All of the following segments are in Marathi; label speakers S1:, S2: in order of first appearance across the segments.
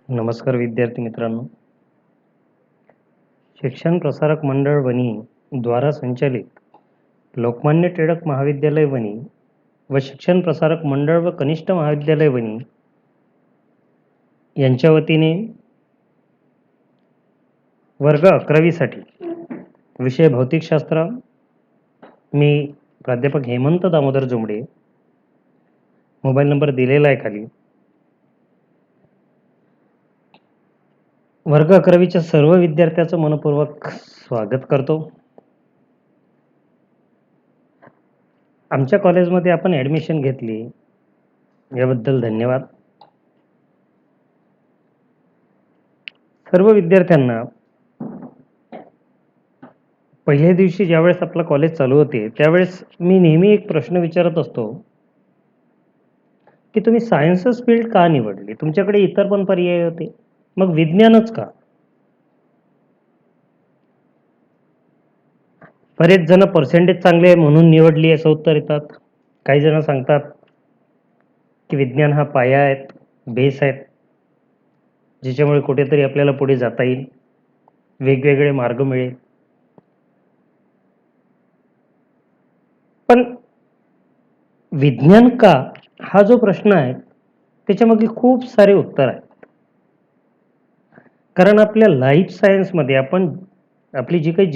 S1: नमस्कार विद्यार्थी मित्रांनो. शिक्षण प्रसारक मंडळ वनी द्वारा संचालित लोकमान्य टिळक महाविद्यालय वनी व शिक्षण प्रसारक मंडळ व कनिष्ठ महाविद्यालय वनी यांच्या वतीने वर्ग 11वी साठी विषय भौतिकशास्त्र, मी प्राध्यापक हेमंत दामोदर जुमडे, मोबाईल नंबर दिलेला आहे खाली. वर्ग 11वीच्या सर्व विद्यार्थ्यांचं मनपूर्वक स्वागत करतो. आमच्या कॉलेजमध्ये आपण ॲडमिशन घेतली याबद्दल धन्यवाद. सर्व विद्यार्थ्यांना पहिल्या दिवशी ज्यावेळेस आपलं कॉलेज चालू होते त्यावेळेस मी नेहमी एक प्रश्न विचारत असतो की तुम्ही सायन्सच फील्ड का निवडली? तुमच्याकडे इतर पण पर्याय होते, मग विज्ञानच का? बरेच जण पर्सेंटेज चांगले आहे म्हणून निवडली असं उत्तर येतात. काही जण सांगतात की विज्ञान हा पाया आहे, बेस आहे, ज्याच्यामुळे कुठेतरी आपल्याला पुढे जाता येईल, वेगवेगळे मार्ग मिळेल. पण विज्ञान का हा जो प्रश्न आहे त्याच्यामागे खूप सारे उत्तर आहेत. कारण आपल्या लाईफ सायन्समध्ये आपण आपली जी काही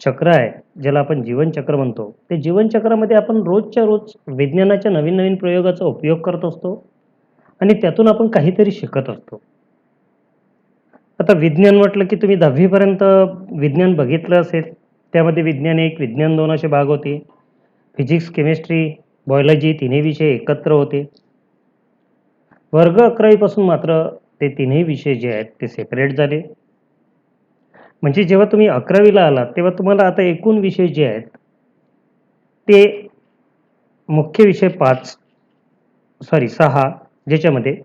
S1: चक्र आहे, ज्याला आपण जीवनचक्र म्हणतो, ते जीवनचक्रामध्ये आपण रोजच्या रोज विज्ञानाच्या नवीन नवीन प्रयोगाचा उपयोग करत असतो आणि त्यातून आपण काहीतरी शिकत असतो. आता विज्ञान म्हटलं की तुम्ही 10वी पर्यंत विज्ञान बघितलं असेल. त्यामध्ये विज्ञान 1, विज्ञान 2 असे भाग होते. फिजिक्स, केमिस्ट्री, बायोलॉजी तिन्ही विषय एकत्र होते. वर्ग 11वी पासून मात्र ते तिन्ही विषय जे आहेत ते सेपरेट झाले. म्हणजे जेव्हा तुम्ही 11वीला आलात तेव्हा तुम्हाला आता एकूण विषय जे आहेत ते मुख्य विषय 6, ज्याच्यामध्ये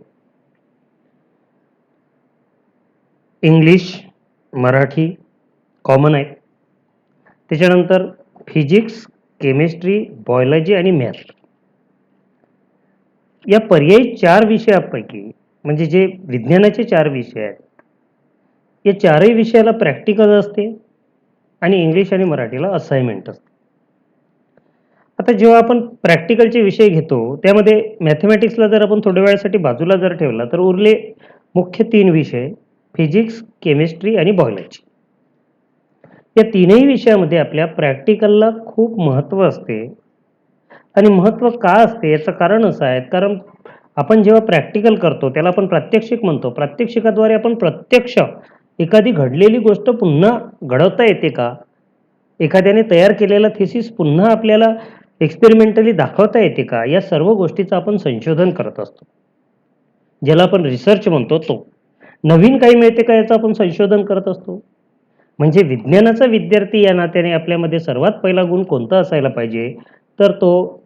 S1: इंग्लिश, मराठी कॉमन आहेत. त्याच्यानंतर फिजिक्स, केमिस्ट्री, बायोलॉजी आणि मॅथ या पर्यायी 4 विषयापैकी, म्हणजे जे विज्ञानाचे 4 विषय आहेत, या 4ही विषयाला प्रॅक्टिकल असते आणि इंग्लिश आणि मराठीला असाइनमेंट असते. आता जेव्हा आपण प्रॅक्टिकलचे विषय घेतो त्यामध्ये मॅथमॅटिक्सला जर आपण थोड्या वेळासाठी बाजूला जर ठेवला तर उरले मुख्य 3 विषय, फिजिक्स, केमिस्ट्री आणि बायोलॉजी. या तीनही विषयामध्ये आपल्या प्रॅक्टिकलला खूप महत्त्व असते. आणि महत्त्व का असते याचं कारण असं आहे, कारण आपण जेव्हा प्रॅक्टिकल करतो त्याला आपण प्रात्यक्षिक म्हणतो. प्रात्यक्षिकाद्वारे आपण प्रत्यक्ष एखादी घडलेली गोष्ट पुन्हा घडवता येते का, एखाद्याने तयार केलेला थिसिस पुन्हा आपल्याला एक्सपेरिमेंटली दाखवता येते का, या सर्व गोष्टीचं आपण संशोधन करत असतो, ज्याला आपण रिसर्च म्हणतो. तो नवीन काही मिळते का याचं आपण संशोधन करत असतो. म्हणजे विज्ञानाचा विद्यार्थी या नात्याने आपल्यामध्ये सर्वात पहिला गुण कोणता असायला पाहिजे, तर तो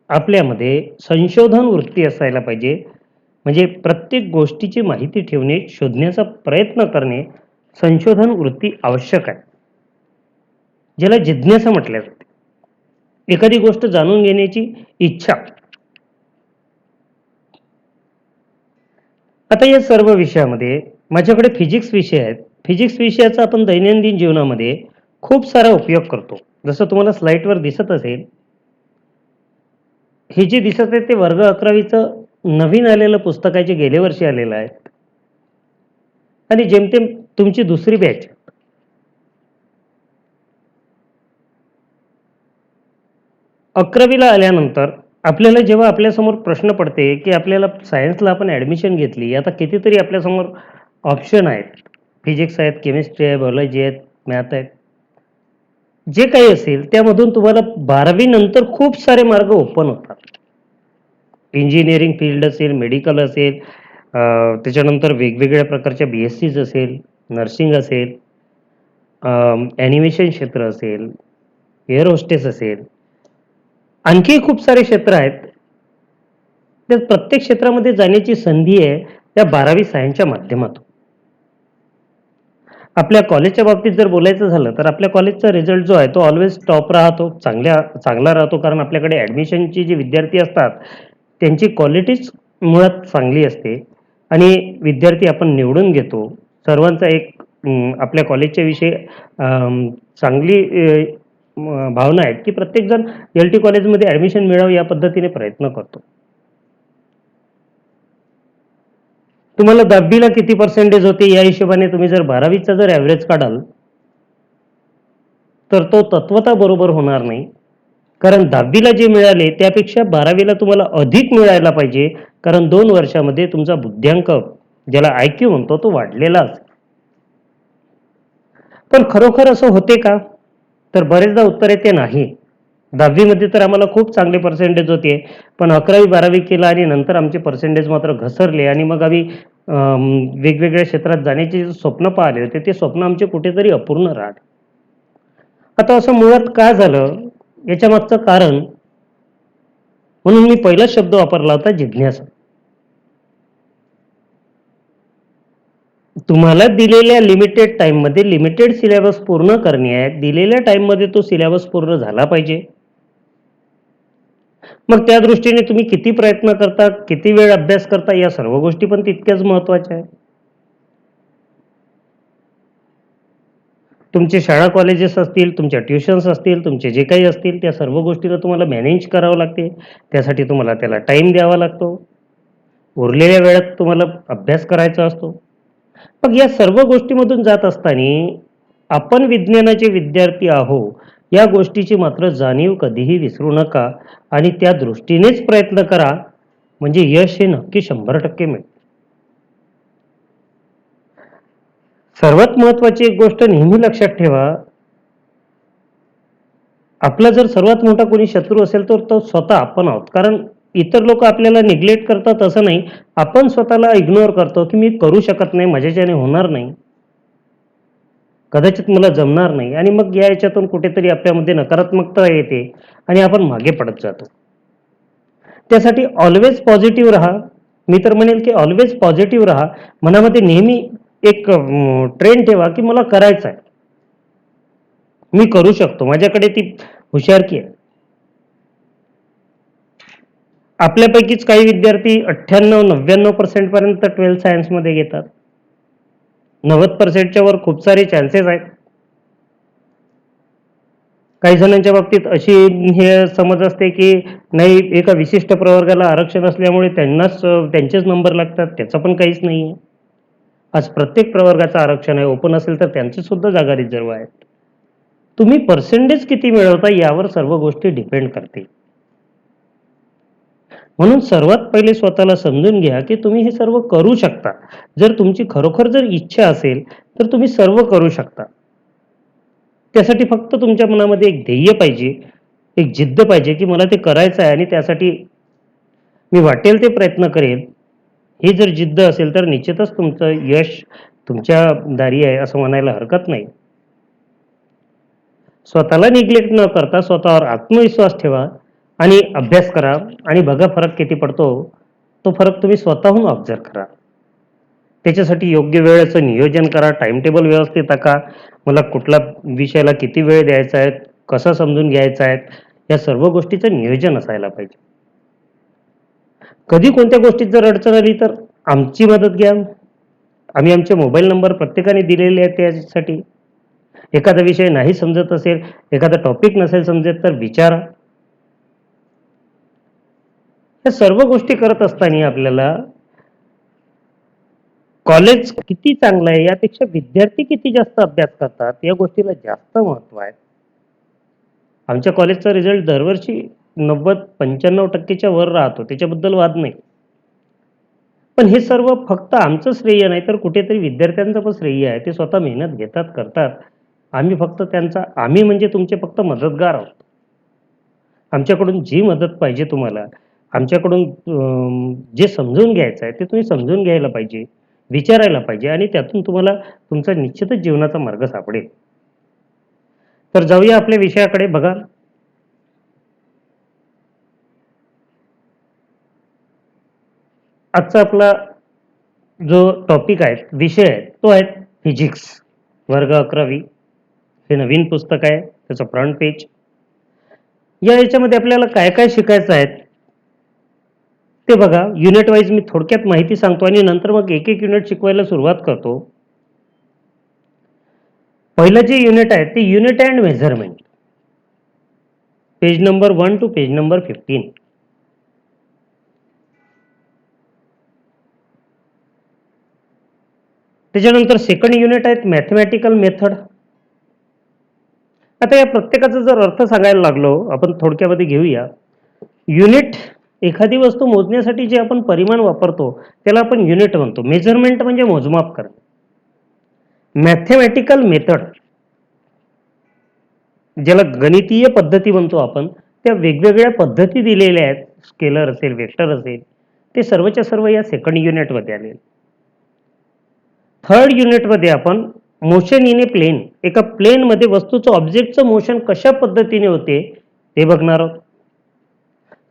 S1: आपल्यामध्ये संशोधन वृत्ती असायला पाहिजे. म्हणजे प्रत्येक गोष्टीची माहिती ठेवणे, शोधण्याचा प्रयत्न करणे, संशोधन वृत्ती आवश्यक आहे, ज्याला जिज्ञासा म्हटल्या जाते. एखादी गोष्ट जाणून घेण्याची इच्छा. आता या सर्व विषयामध्ये माझ्याकडे फिजिक्स विषय आहेत. फिजिक्स विषयाचा आपण दैनंदिन जीवनामध्ये खूप सारा उपयोग करतो. जसं तुम्हाला स्लाईडवर दिसत असेल, हे जे दिसत आहे ते वर्ग 11वीचं नवीन आलेलं पुस्तक आहे, जे गेल्या वर्षी आलेलं आहे आणि जेमतेम तुमची दुसरी बॅच. 11वीला आल्यानंतर आपल्याला जेव्हा आपल्यासमोर प्रश्न पडते की आपल्याला सायन्सला आपण ॲडमिशन घेतली, आता कितीतरी आपल्यासमोर ऑप्शन आहेत. फिजिक्स आहेत, केमिस्ट्री आहे, बायोलॉजी आहेत, मॅथ आहेत. जे काही असेल त्यामधून तुम्हाला 12वी नंतर खूप सारे मार्ग ओपन होतात. इंजिनिअरिंग फील्ड असेल, मेडिकल असेल, त्याच्यानंतर वेगवेगळ्या प्रकारच्या BSCs असेल, नर्सिंग असेल, ॲनिमेशन क्षेत्र असेल, एअर होस्टेस असेल, आणखी खूप सारे क्षेत्र आहेत. त्या प्रत्येक क्षेत्रामध्ये जाण्याची संधी आहे त्या 12वी सायन्सच्या माध्यमातून. आपल्या कॉलेजच्या बाबतीत जर बोलायचं झालं तर आपल्या कॉलेजचा रिझल्ट जो आहे तो ऑलवेज टॉप राहतो, चांगला राहतो. कारण आपल्याकडे ॲडमिशनचे जे विद्यार्थी असतात त्यांची क्वालिटीच मुळात चांगली असते आणि विद्यार्थी आपण निवडून घेतो. सर्वांचा एक आपल्या कॉलेजच्या विषयी चांगली भावना आहेत, की प्रत्येकजण एल-टी कॉलेजमध्ये ॲडमिशन मिळावं या पद्धतीने प्रयत्न करतो. तुम्हाला 10वी किती पर्सेंटेज होते या हिशोबाने तुम्ही जर 12वीचा जर ॲव्हरेज काढाल, तर तो तत्वतः बरोबर होणार नाही. कारण 10वीला जे मिळाले त्यापेक्षा 12वीला तुम्हाला अधिक मिळायला पाहिजे. कारण 2 वर्षामध्ये तुमचा बुद्ध्यांक, ज्याला आय-क्यू म्हणतो, तो वाढलेला असेल. पण खरोखर असं होते का? तर बरेचदा उत्तर येते नाही. 10वी तर आम्हाला खूप चांगले पर्सेंटेज होते. पण 11वी-12वी केलं आणि नंतर आमचे पर्सेंटेज मात्र घसरले आणि मग आम्ही वेगवेगळ्या क्षेत्रात जाण्याची जे स्वप्न पाहिले होते, ते स्वप्न आमचे कुठेतरी अपूर्ण राहिले. आता असं मुळात का झालं? याच्यामागचं कारण म्हणून मी पहिलाच शब्द वापरला होता, जिज्ञासा. तुम्हाला दिलेल्या लिमिटेड टाईममध्ये लिमिटेड सिलेबस पूर्ण करणे आहे. दिलेल्या टाईममध्ये तो सिलेबस पूर्ण झाला पाहिजे. मग त्या दृष्टीने तुम्ही किती प्रयत्न करता, किती वेळ अभ्यास करता, या सर्व गोष्टी पण तितक्याच महत्त्वाच्या आहेत. तुमचे शाळा कॉलेजेस असतील, तुमच्या ट्युशन्स असतील, तुमचे जे काही असतील, त्या सर्व गोष्टीला तुम्हाला मॅनेज करावं लागते. त्यासाठी तुम्हाला त्याला टाईम द्यावा लागतो. उरलेल्या वेळात तुम्हाला अभ्यास करायचा असतो. मग या सर्व गोष्टीमधून जात असताना आपण विज्ञानाचे विद्यार्थी आहो, या गोष्टीची मात्र जाणीव कधीही विसरू नका आणि त्या दृष्टीनेच प्रयत्न करा, म्हणजे यश हे नक्की 100% मिळेल. सर्वात महत्त्वाची एक गोष्ट नेहमी लक्षात ठेवा, आपला जर सर्वात मोठा कोणी शत्रू असेल तर तो स्वतः आपण आहोत. कारण इतर लोक आपल्याला निग्लेक्ट करतात असं नाही, आपण स्वतःला इग्नोर करतो, की मी करू शकत नाही, माझ्याच्याने होणार नाही, कदाचित मला जमणार नाही आणि मग या याच्यातून कुठेतरी आपल्यामध्ये नकारात्मकता येते आणि आपण मागे पडत जातो. त्यासाठी ऑलवेज पॉझिटिव्ह राहा. मी तर म्हणेल की ऑलवेज पॉझिटिव्ह राहा. मनामध्ये नेहमी एक ट्रेंड ठेवा, की मला करायचं आहे. मी करू शकतो. माझ्याकडे ती हुशारकी आहे. आपल्यापैकीच काही विद्यार्थी 98-99% पर्यंत 12th सायन्समध्ये घेतात. 90% वर खूप सारे चान्सेस आहेत. काही जणांच्या बाबतीत अशी हे समज असते, की नाही, एका विशिष्ट प्रवर्गाला आरक्षण असल्यामुळे त्यांचेच नंबर लागतात. त्याचं पण काहीच नाहीये. आज प्रत्येक प्रवर्गाचं आरक्षण आहे. ओपन असेल तर त्यांची सुद्धा जागा रिझर्व्ह आहेत. तुम्ही पर्सेंटेज किती मिळवता यावर सर्व गोष्टी डिपेंड करतील. म्हणून सर्वात पहिले स्वतःला समजून घ्या, की तुम्ही हे सर्व करू शकता. जर तुमची खरोखर जर इच्छा असेल, तर तुम्ही सर्व करू शकता. त्यासाठी फक्त तुमच्या मनामध्ये एक ध्येय पाहिजे, एक जिद्द पाहिजे, की मला ते करायचं आहे आणि त्यासाठी मी वाटेल ते प्रयत्न करेल. ही जर जिद्द असेल, तर निश्चितच तुमचं यश तुमच्या दारी आहे असं म्हणायला हरकत नाही. स्वतःला निग्लेक्ट न करता स्वतःवर आत्मविश्वास ठेवा आणि अभ्यास करा आणि बघा फरक किती पडतो. तो फरक तुम्ही स्वतःहून ऑब्झर्व्ह करा. त्याच्यासाठी योग्य वेळेचं नियोजन करा, टाइम टेबल व्यवस्थित आखा. मला कुठला विषयाला किती वेळ द्यायचा आहे, कसं समजून घ्यायचं आहे, या सर्व गोष्टीचं नियोजन असायला पाहिजे. कधी कोणत्या गोष्टीत जर अडचण आली तर आमची मदत घ्या. आम्ही आमचे मोबाईल नंबर प्रत्येकाने दिलेले आहेत त्यासाठी. एखादा विषय नाही समजत असेल, एखादा टॉपिक नसेल समजत तर विचारा. या सर्व गोष्टी करत असताना आपल्याला कॉलेज किती चांगलं आहे यापेक्षा विद्यार्थी किती जास्त अभ्यास करतात या गोष्टीला जास्त महत्व आहे. आमच्या कॉलेजचा रिझल्ट दरवर्षी 90-95% वर राहतो, त्याच्याबद्दल वाद नाही. पण हे सर्व फक्त आमचं श्रेय नाही, तर कुठेतरी विद्यार्थ्यांचं पण श्रेय आहे. ते स्वतः मेहनत घेतात, करतात. आम्ही म्हणजे तुमचे फक्त मदतगार आहोत. आमच्याकडून जी मदत पाहिजे तुम्हाला, आमच्याकडून जे समजून घ्यायचं आहे ते तुम्ही समजून घ्यायला पाहिजे, विचारायला पाहिजे आणि त्यातून तुम्हाला तुमचा निश्चितच जीवनाचा मार्ग सापडेल. तर जाऊया आपल्या विषयाकडे. बघा, आजचा आपला जो टॉपिक आहे, विषय आहे, तो आहे फिजिक्स. वर्ग 11वी. हे नवीन पुस्तक आहे, त्याचं फ्रंट पेज. या याच्यामध्ये आपल्याला काय काय शिकायचं आहे ते बघा, युनिट वाईज मी थोडक्यात माहिती सांगतो आणि नंतर मग एक एक युनिट शिकवायला सुरुवात करतो. पहिलं जे युनिट आहे ते unit and measurement, page number 1 to page number 15. त्याच्यानंतर सेकंड युनिट आहेत मॅथमॅटिकल मेथड. आता या प्रत्येकाचा जर अर्थ सांगायला लागलो आपण थोडक्यामध्ये घेऊया. युनिट, एखादी वस्तू मोजण्यासाठी जे आपण परिमाण वापरतो त्याला आपण युनिट म्हणतो. मेजरमेंट म्हणजे मोजमाप करणे. मॅथमॅटिकल मेथड, ज्याला गणितीय पद्धती म्हणतो आपण, त्या वेगवेगळ्या पद्धती दिलेल्या आहेत. स्केलर असेल, वेक्टर असेल, ते सर्वच्या सर्व या सेकंड युनिटमध्ये आले. थर्ड युनिटमध्ये आपण मोशन इन ए प्लेन, एका प्लेनमध्ये वस्तूचं ऑब्जेक्टचं मोशन कशा पद्धतीने होते ते बघणार आहोत.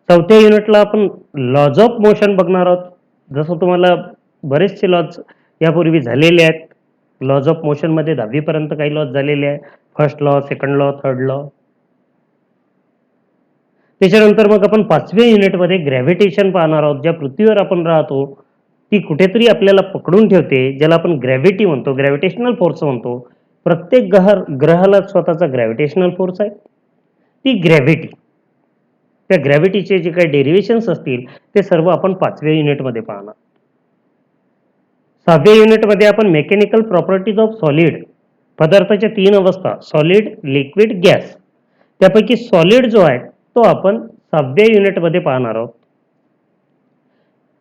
S1: चौथ्या युनिटला आपण लॉज ऑफ मोशन बघणार आहोत. जसं तुम्हाला बरेचसे लॉज यापूर्वी झालेले आहेत. लॉज ऑफ मोशनमध्ये 10वी पर्यंत काही लॉज झालेले आहे. First law, second law, third law. त्याच्यानंतर मग आपण 5व्या युनिटमध्ये ग्रॅव्हिटेशन पाहणार आहोत. ज्या पृथ्वीवर आपण राहतो ती कुठेतरी आपल्याला पकडून ठेवते, ज्याला आपण ग्रॅव्हिटी म्हणतो, ग्रॅव्हिटेशनल फोर्स म्हणतो. प्रत्येक ग्रहाला स्वतःचा ग्रॅव्हिटेशनल फोर्स आहे. ती ग्रॅव्हिटी, त्या ग्रॅव्हिटीचे जे काही डेरिव्हेशन्स असतील ते सर्व आपण 5व्या युनिटमध्ये पाहणार. 6व्या युनिटमध्ये आपण मेकॅनिकल प्रॉपर्टीज ऑफ सॉलिड, पदार्थाच्या 3 अवस्था, सॉलिड, लिक्विड, गॅस. त्यापैकी सॉलिड जो आहे तो आपण 6व्या युनिटमध्ये पाहणार आहोत.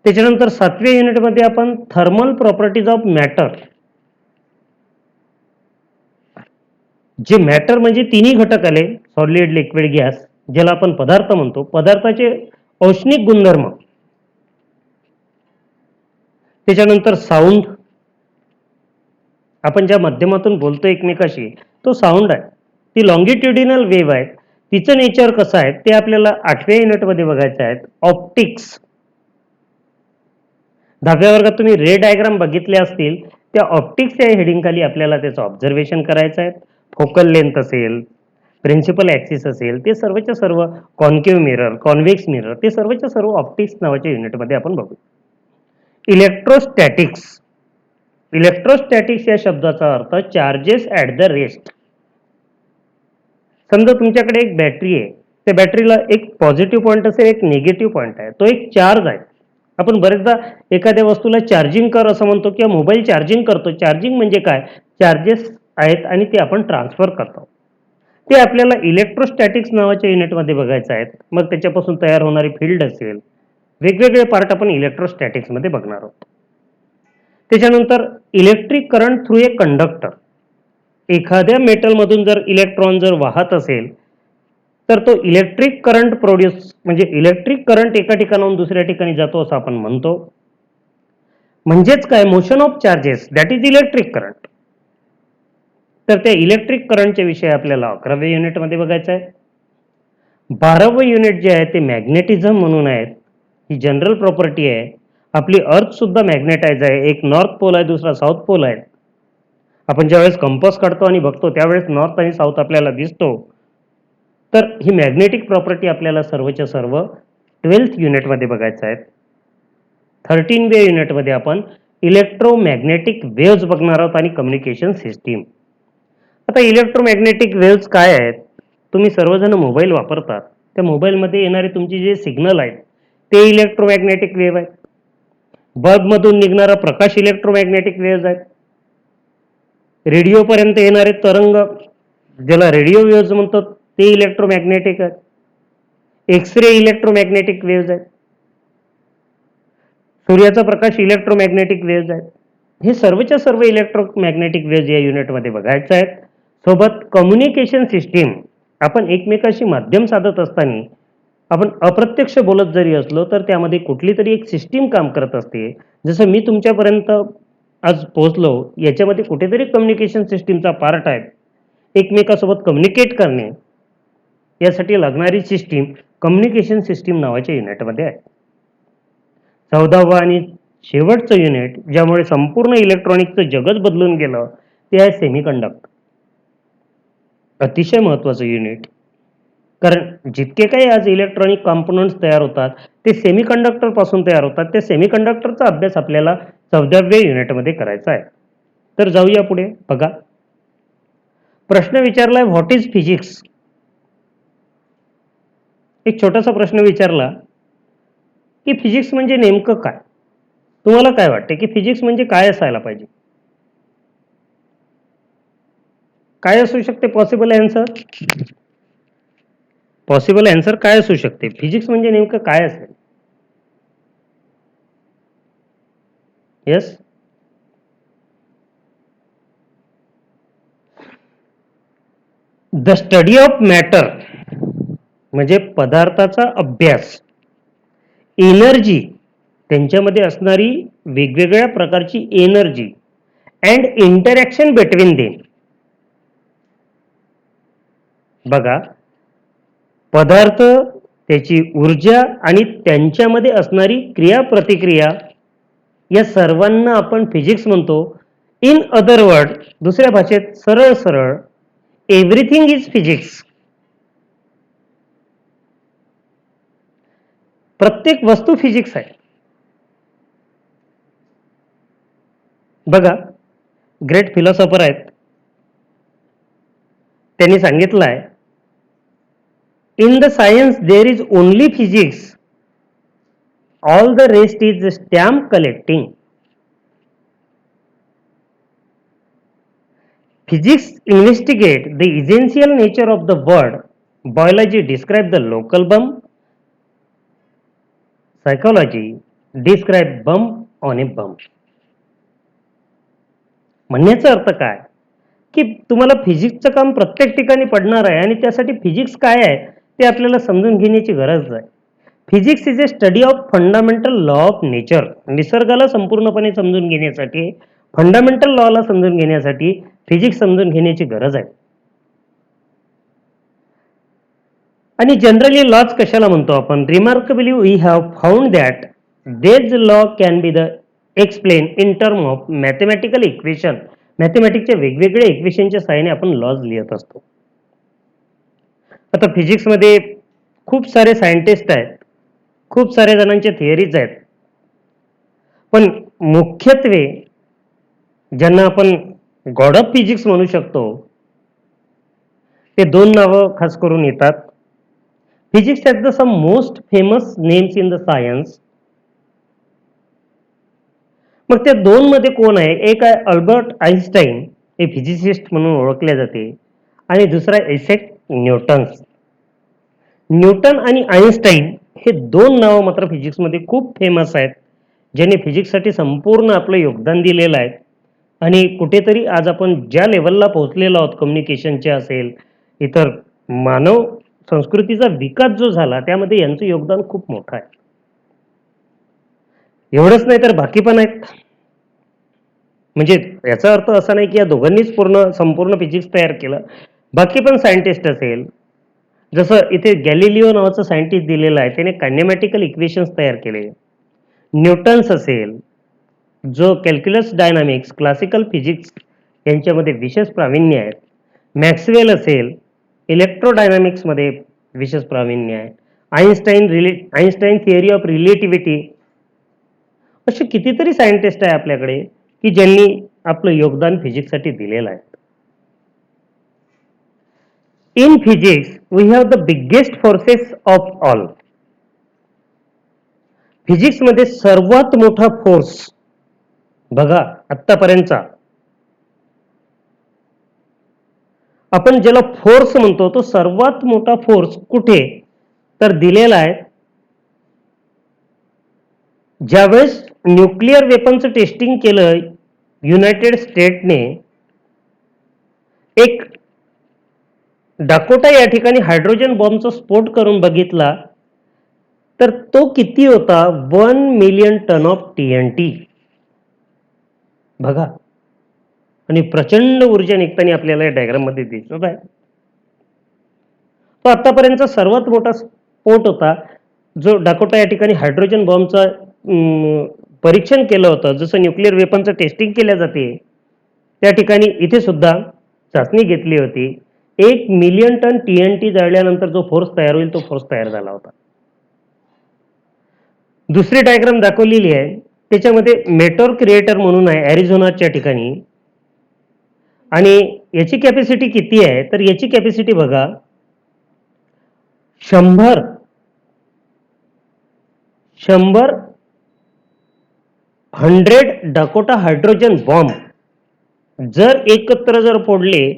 S1: त्याच्यानंतर 7व्या युनिटमध्ये आपण थर्मल प्रॉपर्टीज ऑफ मॅटर. जे मॅटर म्हणजे तिन्ही घटक आले, सॉलिड, लिक्विड, गॅस, ज्याला आपण पदार्थ म्हणतो. पदार्थाचे औष्णिक गुणधर्म. त्याच्यानंतर साऊंड, आपण ज्या माध्यमातून बोलतो एकमेकाशी तो साऊंड आहे. ती लॉंगिट्युडिनल वेव्ह आहे. तिचं नेचर कसं आहे ते आपल्याला 8व्या युनिटमध्ये बघायचं आहे. ऑप्टिक्स, 10व्या वर्गात तुम्ही रे डायग्राम बघितले असतील. त्या ऑप्टिक्स या हेडिंग खाली आपल्याला त्याचं ऑब्झर्वेशन करायचं आहे. फोकल लेंथ असेल, प्रिन्सिपल ऍक्सिस असेल, ते सर्वच्या सर्व, कॉन्केव्ह मिरर, कॉन्व्हेक्स मिरर, ते सर्वच्या सर्व ऑप्टिक्स नावाच्या युनिटमध्ये आपण बघू. इलेक्ट्रोस्टॅटिक्स, इलेक्ट्रोस्टॅटिक्स या शब्दाचा अर्थ चार्जेस ऍट द रेस्ट. समजा तुमच्याकडे एक बॅटरी आहे, त्या बॅटरीला एक पॉझिटिव्ह पॉईंट असेल, एक निगेटिव्ह पॉईंट आहे, तो एक चार्ज आहे. आपण बरेचदा एखाद्या वस्तूला चार्जिंग कर असं म्हणतो किंवा मोबाईल चार्जिंग करतो. चार्जिंग म्हणजे काय, चार्जेस आहेत आणि ते आपण ट्रान्सफर करतो. ते आपल्याला इलेक्ट्रोस्टॅटिक्स नावाच्या युनिटमध्ये बघायचं आहे. मग त्याच्यापासून तयार होणारी फील्ड असेल, वेगवेगळे पार्ट आपण इलेक्ट्रोस्टॅटिक्समध्ये बघणार आहोत. त्याच्यानंतर electric current through a conductor, एखाद्या मेटलमधून जर इलेक्ट्रॉन जर वाहत असेल तर तो इलेक्ट्रिक करंट प्रोड्यूस, म्हणजे इलेक्ट्रिक करंट एका ठिकाणाहून दुसऱ्या ठिकाणी जातो असं आपण म्हणतो. म्हणजेच काय, motion of charges, that is electric current. तर त्या इलेक्ट्रिक करंटच्या विषय आपल्याला 11व्या युनिटमध्ये बघायचा आहे. 12वं युनिट जे आहे ते मॅग्नेटिझम म्हणून आहे. ही जनरल प्रॉपर्टी आहे. आपली अर्थ सुद्धा मॅग्नेटाइज आहे. एक नॉर्थ पोल आहे, दुसरा साऊथ पोल आहे. आपण ज्यावेळेस कंपास काढतो आणि बघतो त्यावेळेस नॉर्थ आणि साऊथ आपल्याला दिसतो. तर ही मॅग्नेटिक प्रॉपर्टी आपल्याला सर्वच्या सर्व 12th युनिटमध्ये बघायचं आहे. 13व्या युनिटमध्ये आपण इलेक्ट्रोमॅग्नेटिक वेव्हज बघणार आहोत आणि कम्युनिकेशन सिस्टीम. आता इलेक्ट्रोमॅग्नेटिक वेव्हज काय आहेत, तुम्ही सर्वजण मोबाईल वापरतात. त्या मोबाईलमध्ये येणारे तुमचे जे सिग्नल आहेत ते इलेक्ट्रोमॅग्नेटिक वेव्ह आहेत. बल्बमधून निघणारा प्रकाश इलेक्ट्रोमॅग्नेटिक वेव्हज आहेत. रेडिओपर्यंत येणारे तरंग, ज्याला रेडिओ वेव्हज म्हणतात, ते इलेक्ट्रोमॅग्नेटिक आहेत. एक्सरे इलेक्ट्रोमॅग्नेटिक वेव्हज आहेत. सूर्याचा प्रकाश इलेक्ट्रोमॅग्नेटिक वेव्हज आहेत. हे सर्वच्या सर्व इलेक्ट्रोमॅग्नेटिक वेव्हज या युनिटमध्ये बघायचे आहेत. सोबत कम्युनिकेशन सिस्टीम, आपण एकमेकाशी माध्यम साधत असताना आपण अप्रत्यक्ष बोलत जरी असलो तर त्यामध्ये कुठली तरी एक सिस्टीम काम करत असते. जसं मी तुमच्यापर्यंत आज पोहोचलो, याच्यामध्ये कुठेतरी कम्युनिकेशन सिस्टीमचा पार्ट आहे. एकमेकासोबत कम्युनिकेट करणे यासाठी लागणारी सिस्टीम कम्युनिकेशन सिस्टीम नावाच्या युनिटमध्ये आहे. 14वं आणि शेवटचं युनिट, ज्यामुळे संपूर्ण इलेक्ट्रॉनिकचं जगच बदलून गेलं, ते आहे सेमीकंडक्टर. अतिशय महत्वाचं युनिट, कारण जितके काही आज इलेक्ट्रॉनिक कॉम्पोनंट्स तयार होतात ते सेमीकंडक्टर पासून तयार होतात. त्या सेमीकंडक्टरचा अभ्यास आपल्याला 14व्या युनिटमध्ये करायचा आहे. तर जाऊया पुढे. बघा, प्रश्न विचारलाय व्हॉट इज फिजिक्स. एक छोटासा प्रश्न विचारला की फिजिक्स म्हणजे नेमकं काय. तुम्हाला काय वाटते की फिजिक्स म्हणजे काय असायला पाहिजे. काय असू शकते पॉसिबल आन्सर. पॉसिबल आन्सर काय असू शकते. फिजिक्स म्हणजे नेमकं काय असेल. Yes, the study of matter म्हणजे पदार्थाचा अभ्यास. एनर्जी, त्यांच्यामध्ये असणारी वेगवेगळ्या प्रकारची energy and interaction between them. बघा, पदार्थ, त्याची ऊर्जा आणि त्यांच्यामध्ये असणारी क्रिया प्रतिक्रिया, या सर्वांना आपण फिजिक्स म्हणतो. इन अदर वर्ड, दुसऱ्या भाषेत सरळ सरळ, एव्हरीथिंग इज फिजिक्स. प्रत्येक वस्तू फिजिक्स आहे. बघा, ग्रेट फिलॉसॉफर आहेत, त्यांनी सांगितलं आहे, in the science there is only physics, all the rest is stamp collecting. Physics investigate the essential nature of the world. Biology describe the local bump. Psychology describe bump on a bump. म्हणण्याचा अर्थ काय की तुम्हाला फिजिक्सचं काम प्रत्येक ठिकाणी पडणार आहे आणि त्यासाठी फिजिक्स काय आहे ते आपल्याला समजून घेण्याची गरज आहे. Physics is a study of fundamental law of nature. निसर्गाला संपूर्णपणे समजून घेण्यासाठी, फंडामेंटल लॉला समजून घेण्यासाठी फिजिक्स समजून घेण्याची गरज आहे. आणि जनरली लॉज कशाला म्हणतो आपण. Remarkably we have found that these law can be the explain in term of mathematical equation. मॅथमॅटिकच्या वेगवेगळ्या इक्वेशनच्या सहाय्याने आपण लॉज लिहित असतो. आता फिजिक्समध्ये खूप सारे सायंटिस्ट आहेत, खूप साऱ्या जणांच्या थिअरीज आहेत, पण मुख्यत्वे ज्यांना आपण गॉड ऑफ फिजिक्स म्हणू शकतो ते दोन नावं खास करून येतात. Physics has the some most famous names in the science. मग त्या दोन मध्ये कोण आहे. एक आहे अल्बर्ट आईन्स्टाईन, हे फिजिसिस्ट म्हणून ओळखले जाते, आणि दुसरा आयझॅक न्यूटन. न्यूटन आणि आईन्स्टाईन हे दोन नावं मात्र फिजिक्समध्ये खूप फेमस आहेत, ज्याने फिजिक्ससाठी संपूर्ण आपलं योगदान दिलेलं आहे. आणि कुठेतरी आज आपण ज्या लेवलला पोहोचलेलो आहोत, कम्युनिकेशनचे असेल, इतर मानव संस्कृतीचा विकास जो झाला त्यामध्ये यांचं योगदान खूप मोठं आहे. एवढंच नाही तर बाकी पण आहेत. म्हणजे याचा अर्थ असा नाही की या दोघांनीच संपूर्ण फिजिक्स तयार केलं. बाकी पण सायंटिस्ट असेल, जसं इथे गॅलिलिओ नावाचं सायंटिस्ट दिलेलं आहे, त्याने कायनेमॅटिकल इक्वेशन्स तयार केले. न्यूटन्स असेल, जो कॅल्क्युलस डायनामिक्स, क्लासिकल फिजिक्स यांच्यामध्ये विशेष प्रावीण्य आहेत. मॅक्सवेल असेल, इलेक्ट्रोडायनामिक्समध्ये विशेष प्रावीण्य आहे. Einstein theory of relativity. असे कितीतरी सायंटिस्ट आहे आपल्याकडे की ज्यांनी आपलं योगदान फिजिक्ससाठी दिलेलं आहे. In physics we have the biggest forces of all. फिजिक्समध्ये सर्वात मोठा फोर्स बघा आत्तापर्यंतचा, आपण ज्याला फोर्स म्हणतो, तो सर्वात मोठा फोर्स कुठे तर दिलेला आहे ज्यावेळेस न्यूक्लिअर वेपनचं टेस्टिंग केलं युनायटेड स्टेटने. एक डाकोटा या ठिकाणी हायड्रोजन बॉम्बचा स्फोट करून बघितला तर तो किती होता. 1,000,000 टन ऑफ TNT. बघा, आणि प्रचंड ऊर्जा निघताना आपल्याला या डायग्राम मध्ये दिसत आहे. तो आतापर्यंतचा सर्वात मोठा स्फोट होता जो डाकोटा या ठिकाणी हायड्रोजन बॉम्बचा परीक्षण केलं होतं. जसं न्यूक्लिअर वेपनचं टेस्टिंग केल्या जाते त्या ठिकाणी इथे सुद्धा चाचणी घेतली होती. 1,000,000 टन TNT जाळल्यानंतर जो फोर्स तयार होईल तो फोर्स तयार झाला होता. दुसरी डायग्राम दाखवलेली आहे, त्याच्यामध्ये मेटोर क्रिएटर म्हणून आहे ॲरिझोनाच्या ठिकाणी, आणि याची कॅपॅसिटी किती आहे, तर याची कॅपॅसिटी बघा 100 डकोटा हायड्रोजन बॉम्ब जर एकत्र जर फोडले,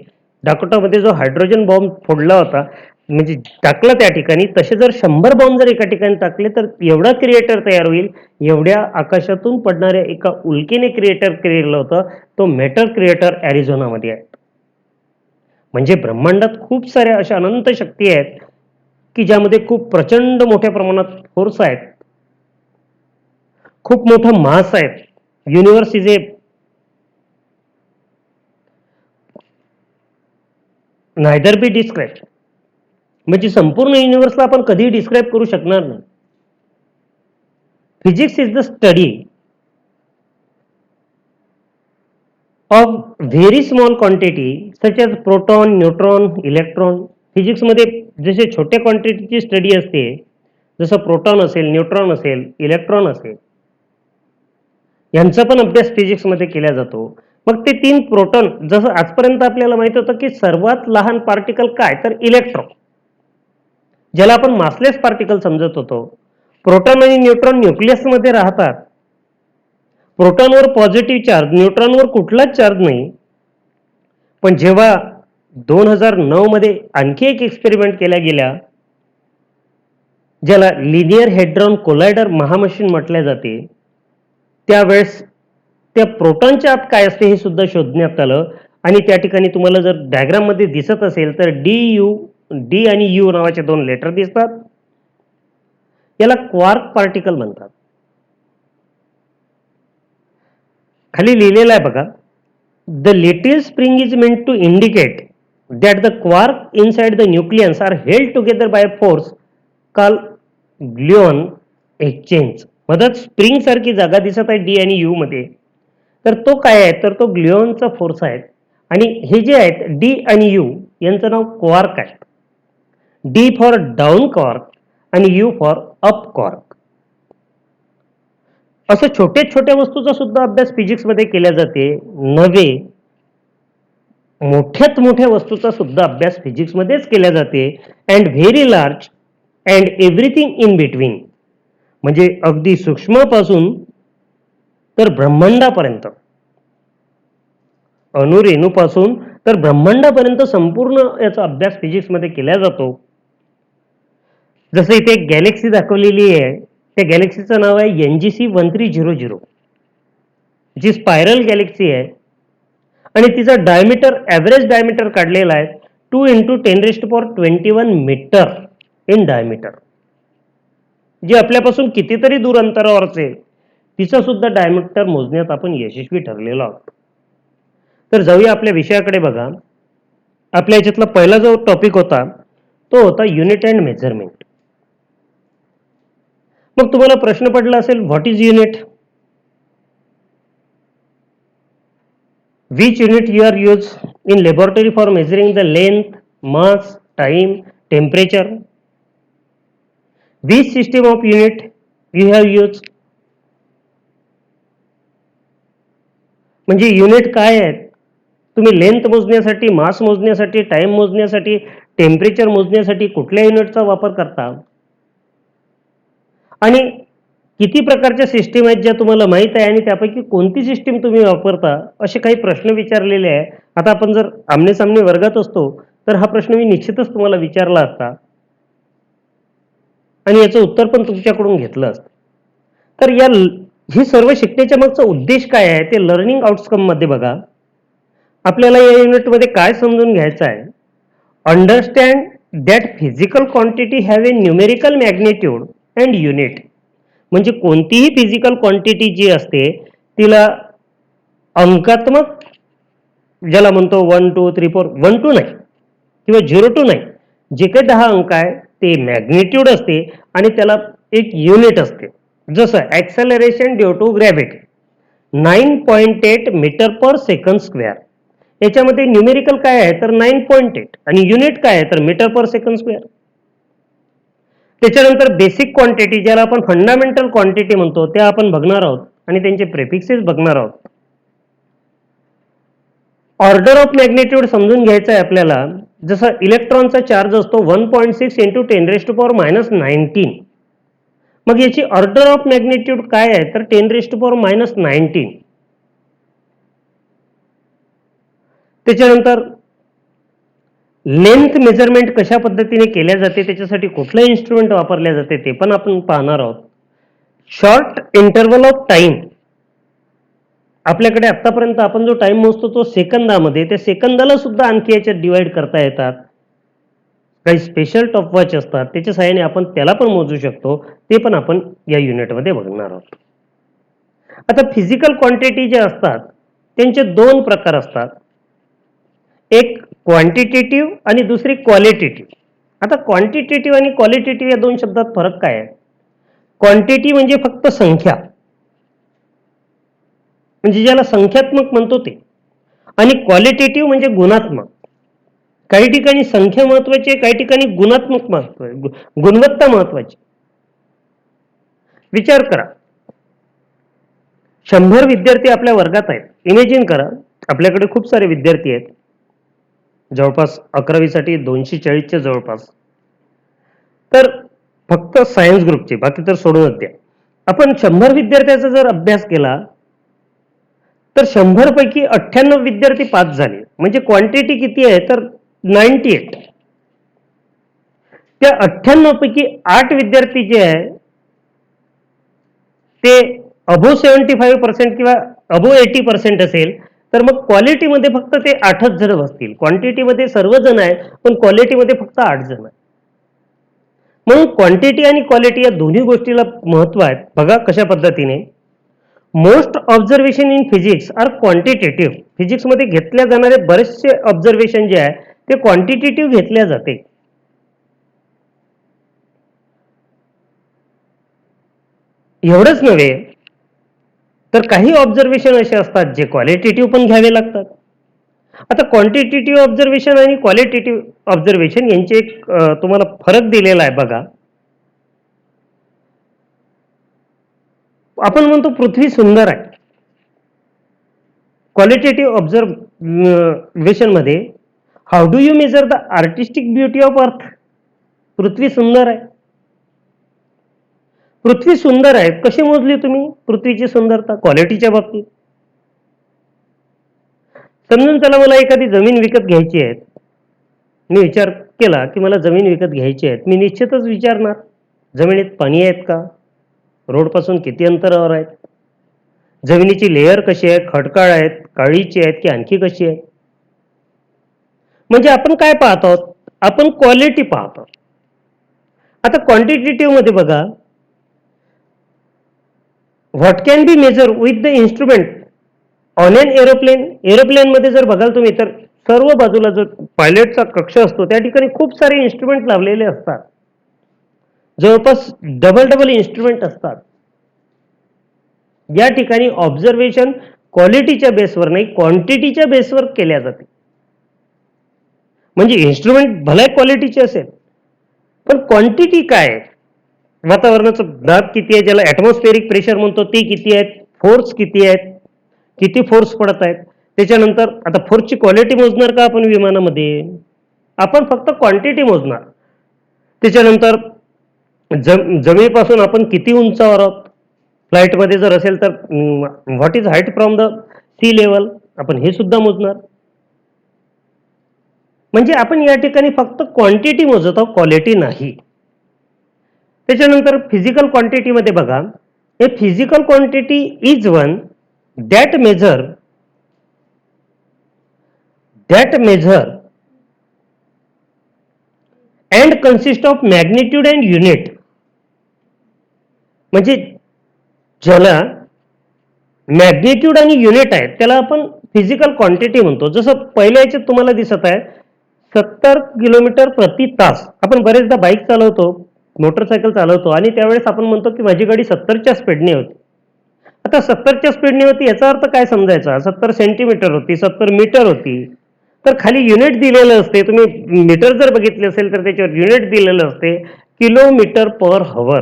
S1: डाकोटामध्ये जो हायड्रोजन बॉम्ब फोडला होता म्हणजे टाकला त्या ठिकाणी, तसे जर 100 बॉम्ब जर एका ठिकाणी टाकले तर एवढा क्रिएटर तयार होईल. एवढ्या आकाशातून पडणाऱ्या एका उल्केने क्रिएटर केलं होतं. तो मेटल क्रिएटर ॲरिझोनामध्ये आहे. म्हणजे ब्रह्मांडात खूप साऱ्या अशा अनंत शक्ती आहेत की ज्यामध्ये खूप प्रचंड मोठ्या प्रमाणात फोर्स आहेत, खूप मोठा मास आहे. Universe is a neither be describe, म्हणजे संपूर्ण युनिव्हर्सला आपण कधीही डिस्क्राईब करू शकणार नाही. Physics is the study of very small quantity such as proton, neutron, electron. फिजिक्समध्ये जसे छोट्या क्वांटिटीची स्टडी असते, जसं प्रोटॉन असेल, न्यूट्रॉन असेल, इलेक्ट्रॉन असेल, यांचा पण अभ्यास फिजिक्समध्ये केला जातो. मग ते 3 प्रोटॉन, जसं आजपर्यंत आपल्याला माहित होतं की सर्वात लहान पार्टिकल काय, तर इलेक्ट्रॉन, ज्याला आपण मासलेस पार्टिकल समजत होतो. प्रोटॉन आणि न्यूट्रॉन न्यूक्लियसमध्ये राहतात. प्रोटॉनवर पॉझिटिव्ह चार्ज, न्यूट्रॉनवर कुठलाच चार्ज नाही. पण जेव्हा 2009 मध्ये आणखी एक एक्सपेरिमेंट केल्या गेल्या, ज्याला लिनियर हेड्रॉन कोलायडर महामशीन म्हटले जाते, त्यावेळेस त्या प्रोटॉनच्या आत काय असते हे सुद्धा शोधण्यात आलं. आणि त्या ठिकाणी तुम्हाला जर डायग्राम मध्ये दिसत असेल तर डी आणि यू नावाचे 2 लेटर दिसतात. याला क्वार्क पार्टिकल म्हणतात. खाली लिहिलेलं आहे बघा, the little spring is meant to indicate that the quark inside the nucleus are held together by force call gluon exchange. मधात स्प्रिंग सारखी जागा दिसत आहे डी आणि यू मध्ये, तर तो काय आहे, तर तो ग्लुऑनचा फोर्स आहे. आणि हे जे आहेत डी आणि यू यांचं नाव क्वार्क आहे. डी फॉर डाऊन क्वार्क आणि यू फॉर अप क्वार्क. असं छोट्या छोट्या वस्तूचा सुद्धा अभ्यास फिजिक्समध्ये केला जाते. नव्हे, मोठ्यात मोठ्या वस्तूचा सुद्धा अभ्यास फिजिक्समध्येच केला जाते. And very large and everything in between, म्हणजे अगदी सूक्ष्मापासून तर ब्रह्मांडापर्यंत, अणुरेणूपासून तर ब्रह्मांडापर्यंत संपूर्ण याचा अभ्यास फिजिक्समध्ये केला जातो. जसं इथे एक गॅलेक्सी दाखवलेली आहे, त्या गॅलेक्सीचं नाव आहे NGC 1300, जी स्पायरल गॅलेक्सी आहे. आणि तिचा डायमीटर, ॲव्हरेज डायमीटर काढलेला आहे 2 × 10⁻21 मीटर इन डायमीटर, जी आपल्यापासून कितीतरी दूर अंतरावर असेल, तिचा सुद्धा डायमीटर मोजण्यात आपण यशस्वी ठरलेलो आहोत. तर जाऊया आपल्या विषयाकडे. बघा, आपल्या याच्यातला पहिला जो टॉपिक होता तो होता युनिट अँड मेजरमेंट. मग तुम्हाला प्रश्न पडला असेल, what is unit? Which unit you are used in laboratory for measuring the length, mass, time, temperature? Which system of unit you have used? म्हणजे युनिट काय आहेत? तुम्ही लेंथ मोजण्यासाठी, मास मोजण्यासाठी, टाइम मोजण्यासाठी, टेम्परेचर मोजण्यासाठी कुठल्या युनिटचा वापर करता? आणि किती प्रकारच्या सिस्टीम आहेत ज्या तुम्हाला माहित आहे आणि त्यापैकी कोणती सिस्टीम तुम्ही वापरता, असे काही प्रश्न विचारलेले आहे. आता आपण जर आमने सामने वर्गात असतो तर हा प्रश्न मी निश्चितच तुम्हाला विचारला असता आणि याचं उत्तर पण तुमच्याकडून घेतलं असतं. तर ही सर्व शिकण्याच्या मागचा उद्देश काय आहे ते लर्निंग आउटकम मध्ये बघा. आपल्याला या युनिटमध्ये काय समजून घ्यायचं आहे? Understand that physical quantity have a numerical magnitude and unit. म्हणजे कोणतीही फिजिकल क्वांटिटी जी असते तिला अंकात्मक, ज्याला म्हणतो 1 2 3 4, 1 2 नाही किंवा 0 2 नाही, जे काही 10 अंक आहे ते मॅग्निट्यूड असते आणि त्याला एक युनिट असते. जसं acceleration due to gravity 9.8 metre per second square. याच्यामध्ये न्यूमेरिकल काय आहे तर 9.8 आणि युनिट काय आहे तर मीटर पर सेकंड स्क्वेअर. त्याच्यानंतर बेसिक क्वांटिटी, ज्याला आपण फंडामेंटल क्वांटिटी म्हणतो, त्या आपण बघणार आहोत आणि त्यांचे प्रेफिक्सेस बघणार आहोत. ऑर्डर ऑफ मॅग्निट्यूड समजून घ्यायचं आहे आपल्याला. जसं इलेक्ट्रॉनचा चार्ज असतो 1.6 इंटू 10⁻19. मग याची ऑर्डर ऑफ मॅग्निट्यूड काय आहे तर 10⁻19. त्याच्यानंतर लेंथ मेजरमेंट कशा पद्धतीने केल्या जाते, त्याच्यासाठी कुठलं इन्स्ट्रुमेंट वापरल्या जाते ते पण आपण पाहणार आहोत. शॉर्ट इंटरव्हल ऑफ टाइम, आपल्याकडे आतापर्यंत आपण जो टाइम मोजतो तो सेकंदामध्ये, त्या सेकंदाला सुद्धा आणखी याच्यात डिवाइड करता येतात. काही स्पेशल टॉपवॉच असतात, त्याच्या सहाय्याने आपण त्याला पण मोजू शकतो, ते पण आपण या युनिटमध्ये बघणार आहोत. आता फिजिकल क्वांटिटी जे असतात त्यांचे दोन प्रकार असतात, एक क्वांटिटेटिव्ह आणि दुसरी क्वालिटेटिव्ह. आता क्वांटिटेटिव्ह आणि क्वालिटेटिव्ह या दोन शब्दात फरक काय आहे? क्वांटिटी म्हणजे फक्त संख्या, म्हणजे ज्याला संख्यात्मक म्हणतो ते, आणि क्वालिटेटिव्ह म्हणजे गुणात्मक. काही ठिकाणी संख्या महत्वाची आहे, काही ठिकाणी गुणात्मक महत्व, गुणवत्ता महत्वाची. विचार करा, 100 विद्यार्थी आपल्या वर्गात आहेत. इमॅजिन करा आपल्याकडे खूप सारे विद्यार्थी आहेत, जवळपास 11वी साठी 240च्या जवळपास. तर फक्त सायन्स ग्रुपचे, बाकी तर सोडूनच द्या. आपण 100 विद्यार्थ्याचा जर अभ्यास केला तर 100 पैकी 98 विद्यार्थी पास झाले, म्हणजे क्वांटिटी किती आहे तर 98. त्या 98 पैकी 8 विद्यार्थी जे आहे ते अबो 75% किंवा अबो 80% असेल, तर मग क्वालिटीमध्ये फक्त ते 8च जण बसतील. क्वांटिटीमध्ये सर्वजण आहे, पण क्वालिटीमध्ये फक्त 8 जण आहे. म्हणून क्वांटिटी आणि क्वालिटी या दोन्ही गोष्टीला महत्व आहे. बघा कशा पद्धतीने. Most observation in physics are quantitative. फिजिक्समध्ये घेतल्या जाणारे बरेचसे ऑब्झर्वेशन जे आहे ते क्वांटिटेटिव्ह घेतल्या जाते. एवढंच नव्हे तर काही ऑब्झर्वेशन असे असतात जे क्वालिटेटिव्ह पण घ्यावे लागतात. आता क्वांटिटेटिव्ह ऑब्झर्वेशन आणि क्वालिटेटिव्ह ऑब्झर्वेशन यांचे एक तुम्हाला फरक दिलेला आहे बघा. आपण म्हणतो पृथ्वी सुंदर आहे. क्वालिटेटिव्ह ऑब्झर्वेशन मध्ये how do you measure the artistic beauty of earth? पृथ्वी सुंदर आहे. पृथ्वी सुंदर आहे, कशी मोजली तुम्ही पृथ्वीची सुंदरता? क्वालिटीच्या बाबतीत. समजून चला मला एखादी जमीन विकत घ्यायची आहे. मी विचार केला की मला जमीन विकत घ्यायची आहे. मी निश्चितच विचारणार जमिनीत पाणी आहेत का, रोड पासून किती अंतरावर आहेत, जमिनीची लेयर कशी आहे, खडकाळ आहेत, काळीची आहेत की आणखी कशी आहे. म्हणजे आपण काय पाहत आहोत, आपण क्वालिटी पाहतो. आता क्वांटिटेटिव्ह मध्ये बघा, what can be measure with the instrument on an aeroplane. Aeroplane मध्ये जर बघाल तुम्ही तर सर्व बाजूला जो पायलटचा कक्ष असतो त्या ठिकाणी खूप सारे इन्स्ट्रुमेंट लावलेले असतात, जवळपास डबल इन्स्ट्रुमेंट असतात. या ठिकाणी ऑब्झर्वेशन क्वालिटीच्या बेसवर नाही, क्वांटिटीच्या बेसवर केल्या जाते. म्हणजे इन्स्ट्रुमेंट भले क्वालिटीचे असेल पण क्वांटिटी काय आहे, वातावरणाचा दाब किती आहे, ज्याला ऍटमॉस्फेरिक प्रेशर म्हणतो, ते किती आहेत, फोर्स किती आहेत, किती फोर्स पडत आहेत. त्याच्यानंतर आता फोर्सची क्वालिटी मोजणार का आपण विमानामध्ये? आपण फक्त क्वांटिटी मोजणार. त्याच्यानंतर जमिनीपासून आपण किती उंचावर आहोत, फ्लाईटमध्ये जर असेल तर what is height from the sea level, आपण हे सुद्धा मोजणार. म्हणजे आपण या ठिकाणी फक्त क्वांटिटी मोजत आहोत, क्वालिटी नाही. त्याच्यानंतर फिजिकल क्वांटिटी मध्ये बघा, a physical quantity is one that measure and consist of magnitude and unit. म्हणजे ज्याला मॅग्निट्यूड आणि युनिट आहे त्याला आपण फिजिकल क्वांटिटी म्हणतो. जसं पहिल्या याच्यात तुम्हाला दिसत आहे 70 किलोमीटर प्रति तास. आपण बरेचदा बाईक चालवतो, मोटरसायकल चालवतो आणि त्यावेळेस आपण म्हणतो की माझी गाडी 70च्या स्पीडने होती. आता 70च्या स्पीडने होती याचा अर्थ काय समजायचा? 70 सेंटीमीटर होती, 70 मीटर होती. तर खाली युनिट दिलेलं असते. तुम्ही मीटर जर बघितले असेल तर त्याच्यावर युनिट दिलेलं असते किलोमीटर पर हवर.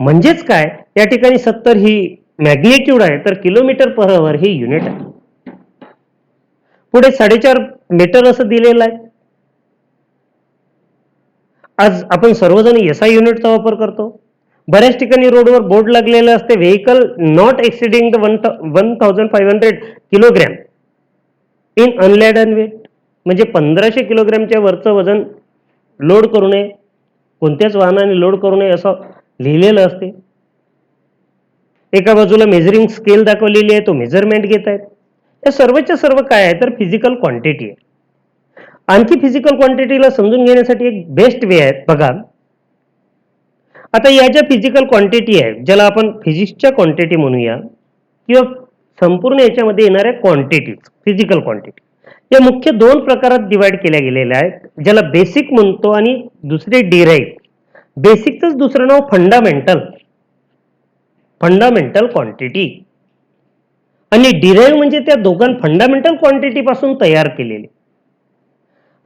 S1: म्हणजेच काय, या ठिकाणी 70 ही मॅग्निट्यूड आहे, तर किलोमीटर पर हवर ही युनिट आहे. पुढे 4.5 मीटर असं दिलेलं आहे. आज आपण सर्वजण एसआय युनिटचा वापर करतो. बऱ्याच ठिकाणी रोडवर बोर्ड लागलेले असते, vehicle not exceeding the 1500 kilogram in unladen weight, म्हणजे 1500 किलोग्रॅमच्या वरचं वजन लोड करू नये, कोणत्याच वाहनाने लोड करू नये असं लिहिलेलं असते. एका बाजूला मेजरिंग स्केल दाखवलेली आहे, तो मेजरमेंट घेत आहेत. या सर्वच्या सर्व काय आहे, तर फिजिकल क्वांटिटी आहे. आणखी फिजिकल क्वांटिटीला समजून घेण्यासाठी एक बेस्ट वे आहे बघा. आता या ज्या फिजिकल क्वांटिटी आहेत, ज्याला आपण फिजिक्सच्या क्वांटिटी म्हणूया, किंवा संपूर्ण याच्यामध्ये येणाऱ्या क्वांटिटी, फिजिकल क्वांटिटी, या मुख्य 2 प्रकारात डिवाइड केल्या गेलेल्या आहेत, ज्याला बेसिक म्हणतो आणि दुसरे डिराईव्ह. बेसिकच दुसरं नाव फंडामेंटल क्वांटिटी, आणि डिराईव्ह म्हणजे त्या दोघां फंडामेंटल क्वांटिटी पासून तयार केलेले.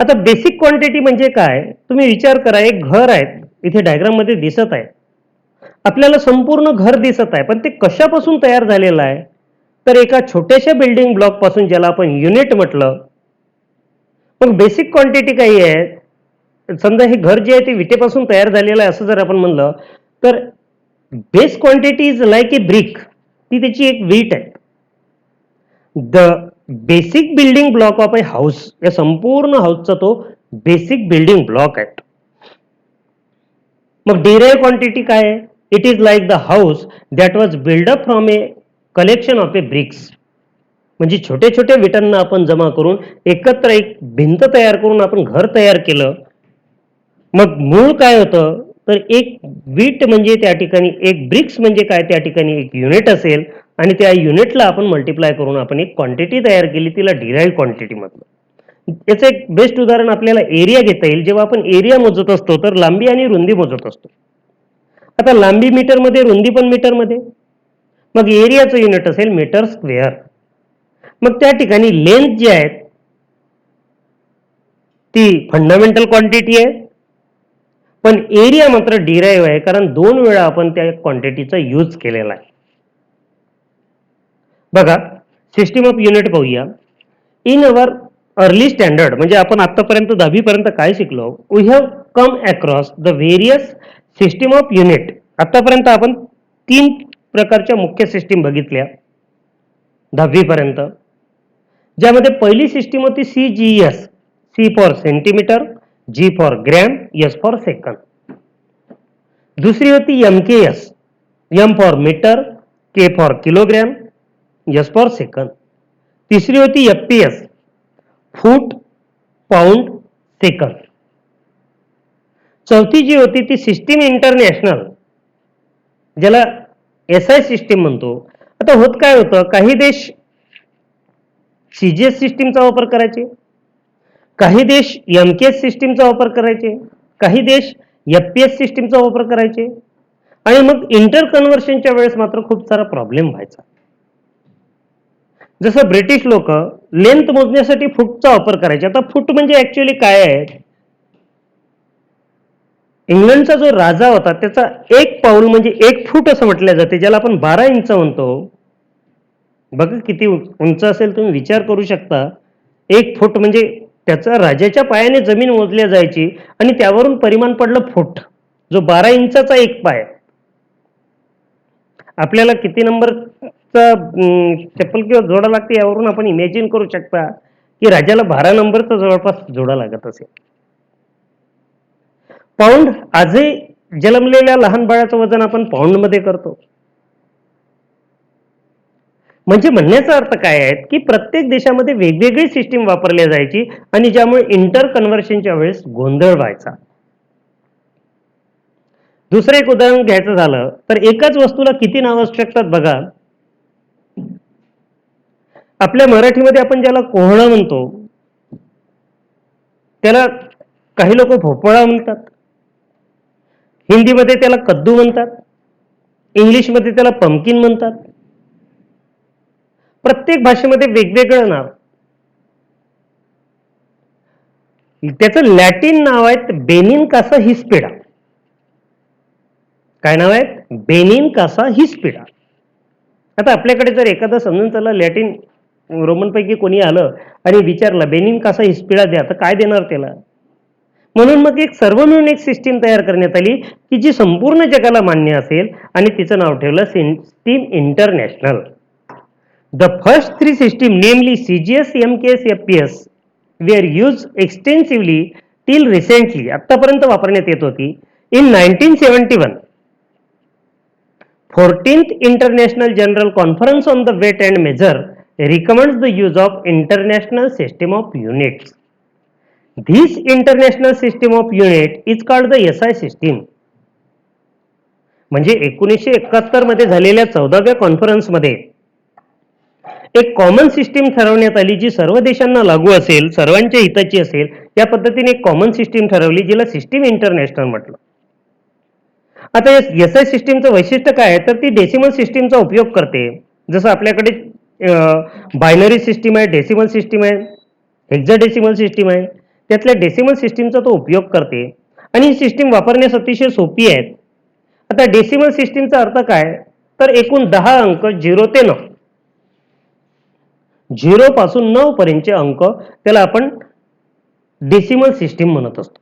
S1: आता बेसिक क्वांटिटी म्हणजे काय, तुम्ही विचार करा, एक घर आहे, इथे डायग्राम मध्ये दिसत आहे, आपल्याला संपूर्ण घर दिसत आहे, पण ते कशापासून तयार झालेलं आहे, तर एका छोट्याशा बिल्डिंग ब्लॉक पासून, ज्याला आपण युनिट म्हटलं. मग बेसिक क्वांटिटी काही आहे, समजा हे घर जे आहे ते विटेपासून तयार झालेलं आहे असं जर आपण म्हणलं, तर base quantity is like A brick, ती त्याची एक वीट आहे. The basic building block of A house, या संपूर्ण हाऊसचा तो बेसिक बिल्डिंग ब्लॉक आहे. मग डिराईव्ह क्वांटिटी काय आहे, it is like the house that was build up from a collection of a bricks, म्हणजे छोट्या छोट्या विटांना आपण जमा करून एकत्र एक भिंत तयार करून आपण घर तयार केलं. मग मूळ काय होतं, तर एक वीट म्हणजे त्या ठिकाणी एक ब्रिक्स म्हणजे काय, त्या ठिकाणी एक युनिट असेल, आणि त्या युनिटला आपण मल्टिप्लाय करून आपण एक क्वांटिटी तयार केली, तिला डिराईव्ह क्वांटिटी म्हटलं. याचं एक बेस्ट उदाहरण आपल्याला एरिया घेता येईल. जेव्हा आपण एरिया मोजत असतो तर लांबी आणि रुंदी मोजत असतो. आता लांबी मीटरमध्ये, रुंदी पण मीटरमध्ये, मग एरियाचं युनिट असेल मीटर स्क्वेअर. मग त्या ठिकाणी लेंथ जी आहे ती फंडामेंटल क्वांटिटी आहे, पण एरिया मात्र डिराईव्ह आहे, कारण 2 वेळा आपण त्या क्वांटिटीचा यूज केलेला आहे. बघा, सिस्टीम ऑफ युनिट पाहूया. इन अवर अर्ली स्टँडर्ड, म्हणजे आपण आतापर्यंत 10वी पर्यंत काय शिकलो, we have come across the various system of unit. आतापर्यंत आपण 3 प्रकारच्या मुख्य सिस्टीम बघितल्या 10वी पर्यंत, ज्यामध्ये पहिली सिस्टीम होती CGS, C for centimetre, G for gram, S for second. दुसरी होती MKS, M for metre, K for kilogram, S for second. तिसरी होती FPS, फूट, पाऊंड, सेकंद. चौथी जी होती ती सिस्टीम इंटरनॅशनल, ज्याला SI सिस्टीम म्हणतो. आता होत काय होतं, काही देश CGS सिस्टीमचा वापर करायचे, काही देश MKS सिस्टीमचा वापर करायचे, काही देश FPS सिस्टीमचा वापर करायचे, आणि मग इंटर कन्व्हर्शनच्या वेळेस मात्र खूप सारा प्रॉब्लेम व्हायचा. जसं ब्रिटिश लोक लेंथ मोजण्यासाठी फूटचा वापर करायचे. आता फूट म्हणजे ऍक्च्युअली काय आहे, इंग्लंडचा जो राजा होता त्याचा 1 पाऊल म्हणजे 1 फूट असं म्हटलं जाते, ज्याला आपण 12 इंच म्हणतो. बघा किती उंच असेल, तुम्ही विचार करू शकता. 1 फूट म्हणजे त्याचा राजाच्या पायाने जमीन मोजल्या जायची, आणि त्यावरून परिमाण पडलं फूट, जो 12 इंचाचा एक पाय. आपल्याला किती नंबरचा चप्पल किंवा जोडा लागते यावरून आपण इमॅजिन करू शकता की राजाला 12 नंबरचा जवळपास जोडा लागत असेल. पाऊंड, आजही जन्मलेल्या लहान बाळाचं वजन आपण पाऊंड मध्ये करतो. म्हणजे म्हणण्याचा अर्थ काय आहे की प्रत्येक देशामध्ये वेगवेगळी सिस्टीम वापरली जायची, आणि ज्यामुळे इंटर कन्व्हर्शनच्या वेळेस गोंधळ व्हायचा. दुसरं एक उदाहरण घ्यायचं झालं तर एकाच वस्तूला किती नावं असू शकतात बघा. आपल्या मराठीमध्ये आपण ज्याला कोहळं म्हणतो त्याला काही लोक भोपळा म्हणतात, हिंदीमध्ये त्याला कद्दू म्हणतात, इंग्लिशमध्ये त्याला पंपकिन म्हणतात. प्रत्येक भाषेमध्ये वेगवेगळं नाव. त्याचं लॅटिन नाव आहे बेनिन कासा हिस्पिडा. काय नाव आहे? बेनिन कासा हिस्पिडा. आता आपल्याकडे जर एखादं समजून चला लॅटिन रोमन पैकी कोणी आलं आणि विचारलं बेनिन कासा हिस्पिडा द्या, तर काय देणार त्याला? म्हणून मग एक सर्व मिळून एक सिस्टीम तयार करण्यात आली की जी संपूर्ण जगाला मान्य असेल आणि तिचं नाव ठेवलं system international. The first 3 system नेमली सीजीएस, एमकेएस, एफपीएस वेर यूज एक्सटेन्सिव्हली टिल रिसेंटली, आतापर्यंत वापरण्यात येत होती. In 1971 14th International General Conference on the Weight and Measure recommends the use of International System of Units. This International System of Unit is called the SI System. म्हणजे 1971 मध्ये झालेल्या 14व्या कॉन्फरन्समध्ये एक कॉमन सिस्टीम ठरवण्यात आली जी सर्व देशांना लागू असेल, सर्वांच्या हिताची असेल. या पद्धतीने एक कॉमन सिस्टीम ठरवली जिला सिस्टीम इंटरनॅशनल म्हटलं. आता या एसआय सिस्टीमचं वैशिष्ट्य काय आहे, तर ती डेसिमल सिस्टीमचा उपयोग करते. जसं आपल्याकडे बायनरी सिस्टीम आहे, डेसिमल सिस्टीम आहे, हेक्साडेसिमल सिस्टीम आहे. त्यातल्या डेसिमल सिस्टीमचा तो उपयोग करते आणि ही सिस्टीम वापरण्यास अतिशय सोपी आहे. आता डेसिमल सिस्टीमचा अर्थ काय, तर एकूण 10 अंक 0 ते 9, 0 पासून 9 पर्यंतचे अंक, त्याला आपण डेसिमल सिस्टीम म्हणत असतो.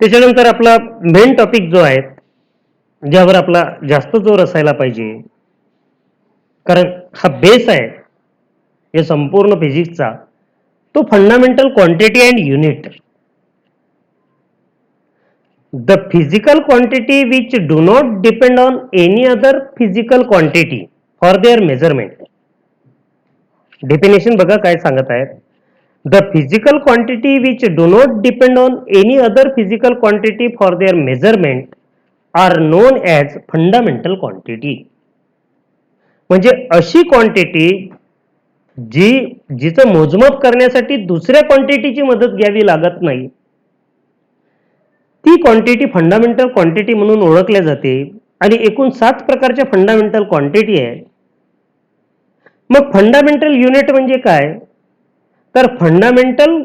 S1: त्याच्यानंतर आपला मेन टॉपिक जो आहे, ज्यावर आपला जास्त जोर असायला पाहिजे, कारण हा बेस आहे या संपूर्ण फिजिक्सचा, तो fundamental quantity and unit. The physical quantity which do not depend on any other physical quantity for their measurement. Definition बघा काय सांगत आहेत. The physical quantity which do not depend on any other physical quantity for their measurement are known as fundamental quantity. म्हणजे अशी क्वांटिटी जिचं मोजमाप करण्यासाठी दुसऱ्या क्वांटिटीची मदत घ्यावी लागत नाही, ती क्वांटिटी फंडामेंटल क्वांटिटी म्हणून ओळखल्या जाते. आणि एकूण 7 प्रकारच्या फंडामेंटल क्वांटिटी आहे. मग फंडामेंटल युनिट म्हणजे काय, तर फंडामेंटल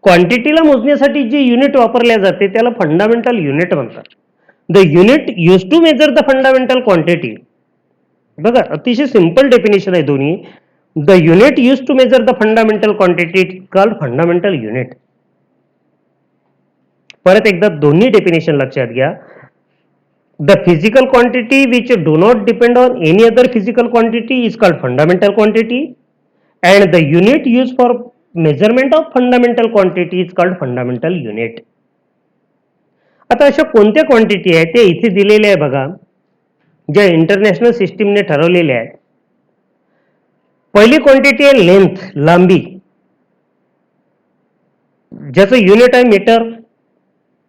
S1: क्वांटिटीला मोजण्यासाठी जी युनिट वापरल्या जाते त्याला फंडामेंटल युनिट म्हणतात. The unit use to measure the fundamental quantity. बघा अतिशय सिंपल डेफिनेशन आहे दोन्ही. The unit use to measure the fundamental quantity called fundamental unit. परत एकदा दोन्ही डेफिनेशन लक्षात घ्या. The physical quantity which do not depend on any other physical quantity is called fundamental quantity and the unit used for measurement of fundamental quantity is called fundamental unit. आता अशा कोणत्या क्वांटिटी आहेत ते इथे दिलेले आहे बघा, ज्या इंटरनॅशनल सिस्टीमने ठरवलेल्या आहेत. पहिली क्वांटिटी आहे लेंथ, लांबी, ज्याचं युनिट आहे मीटर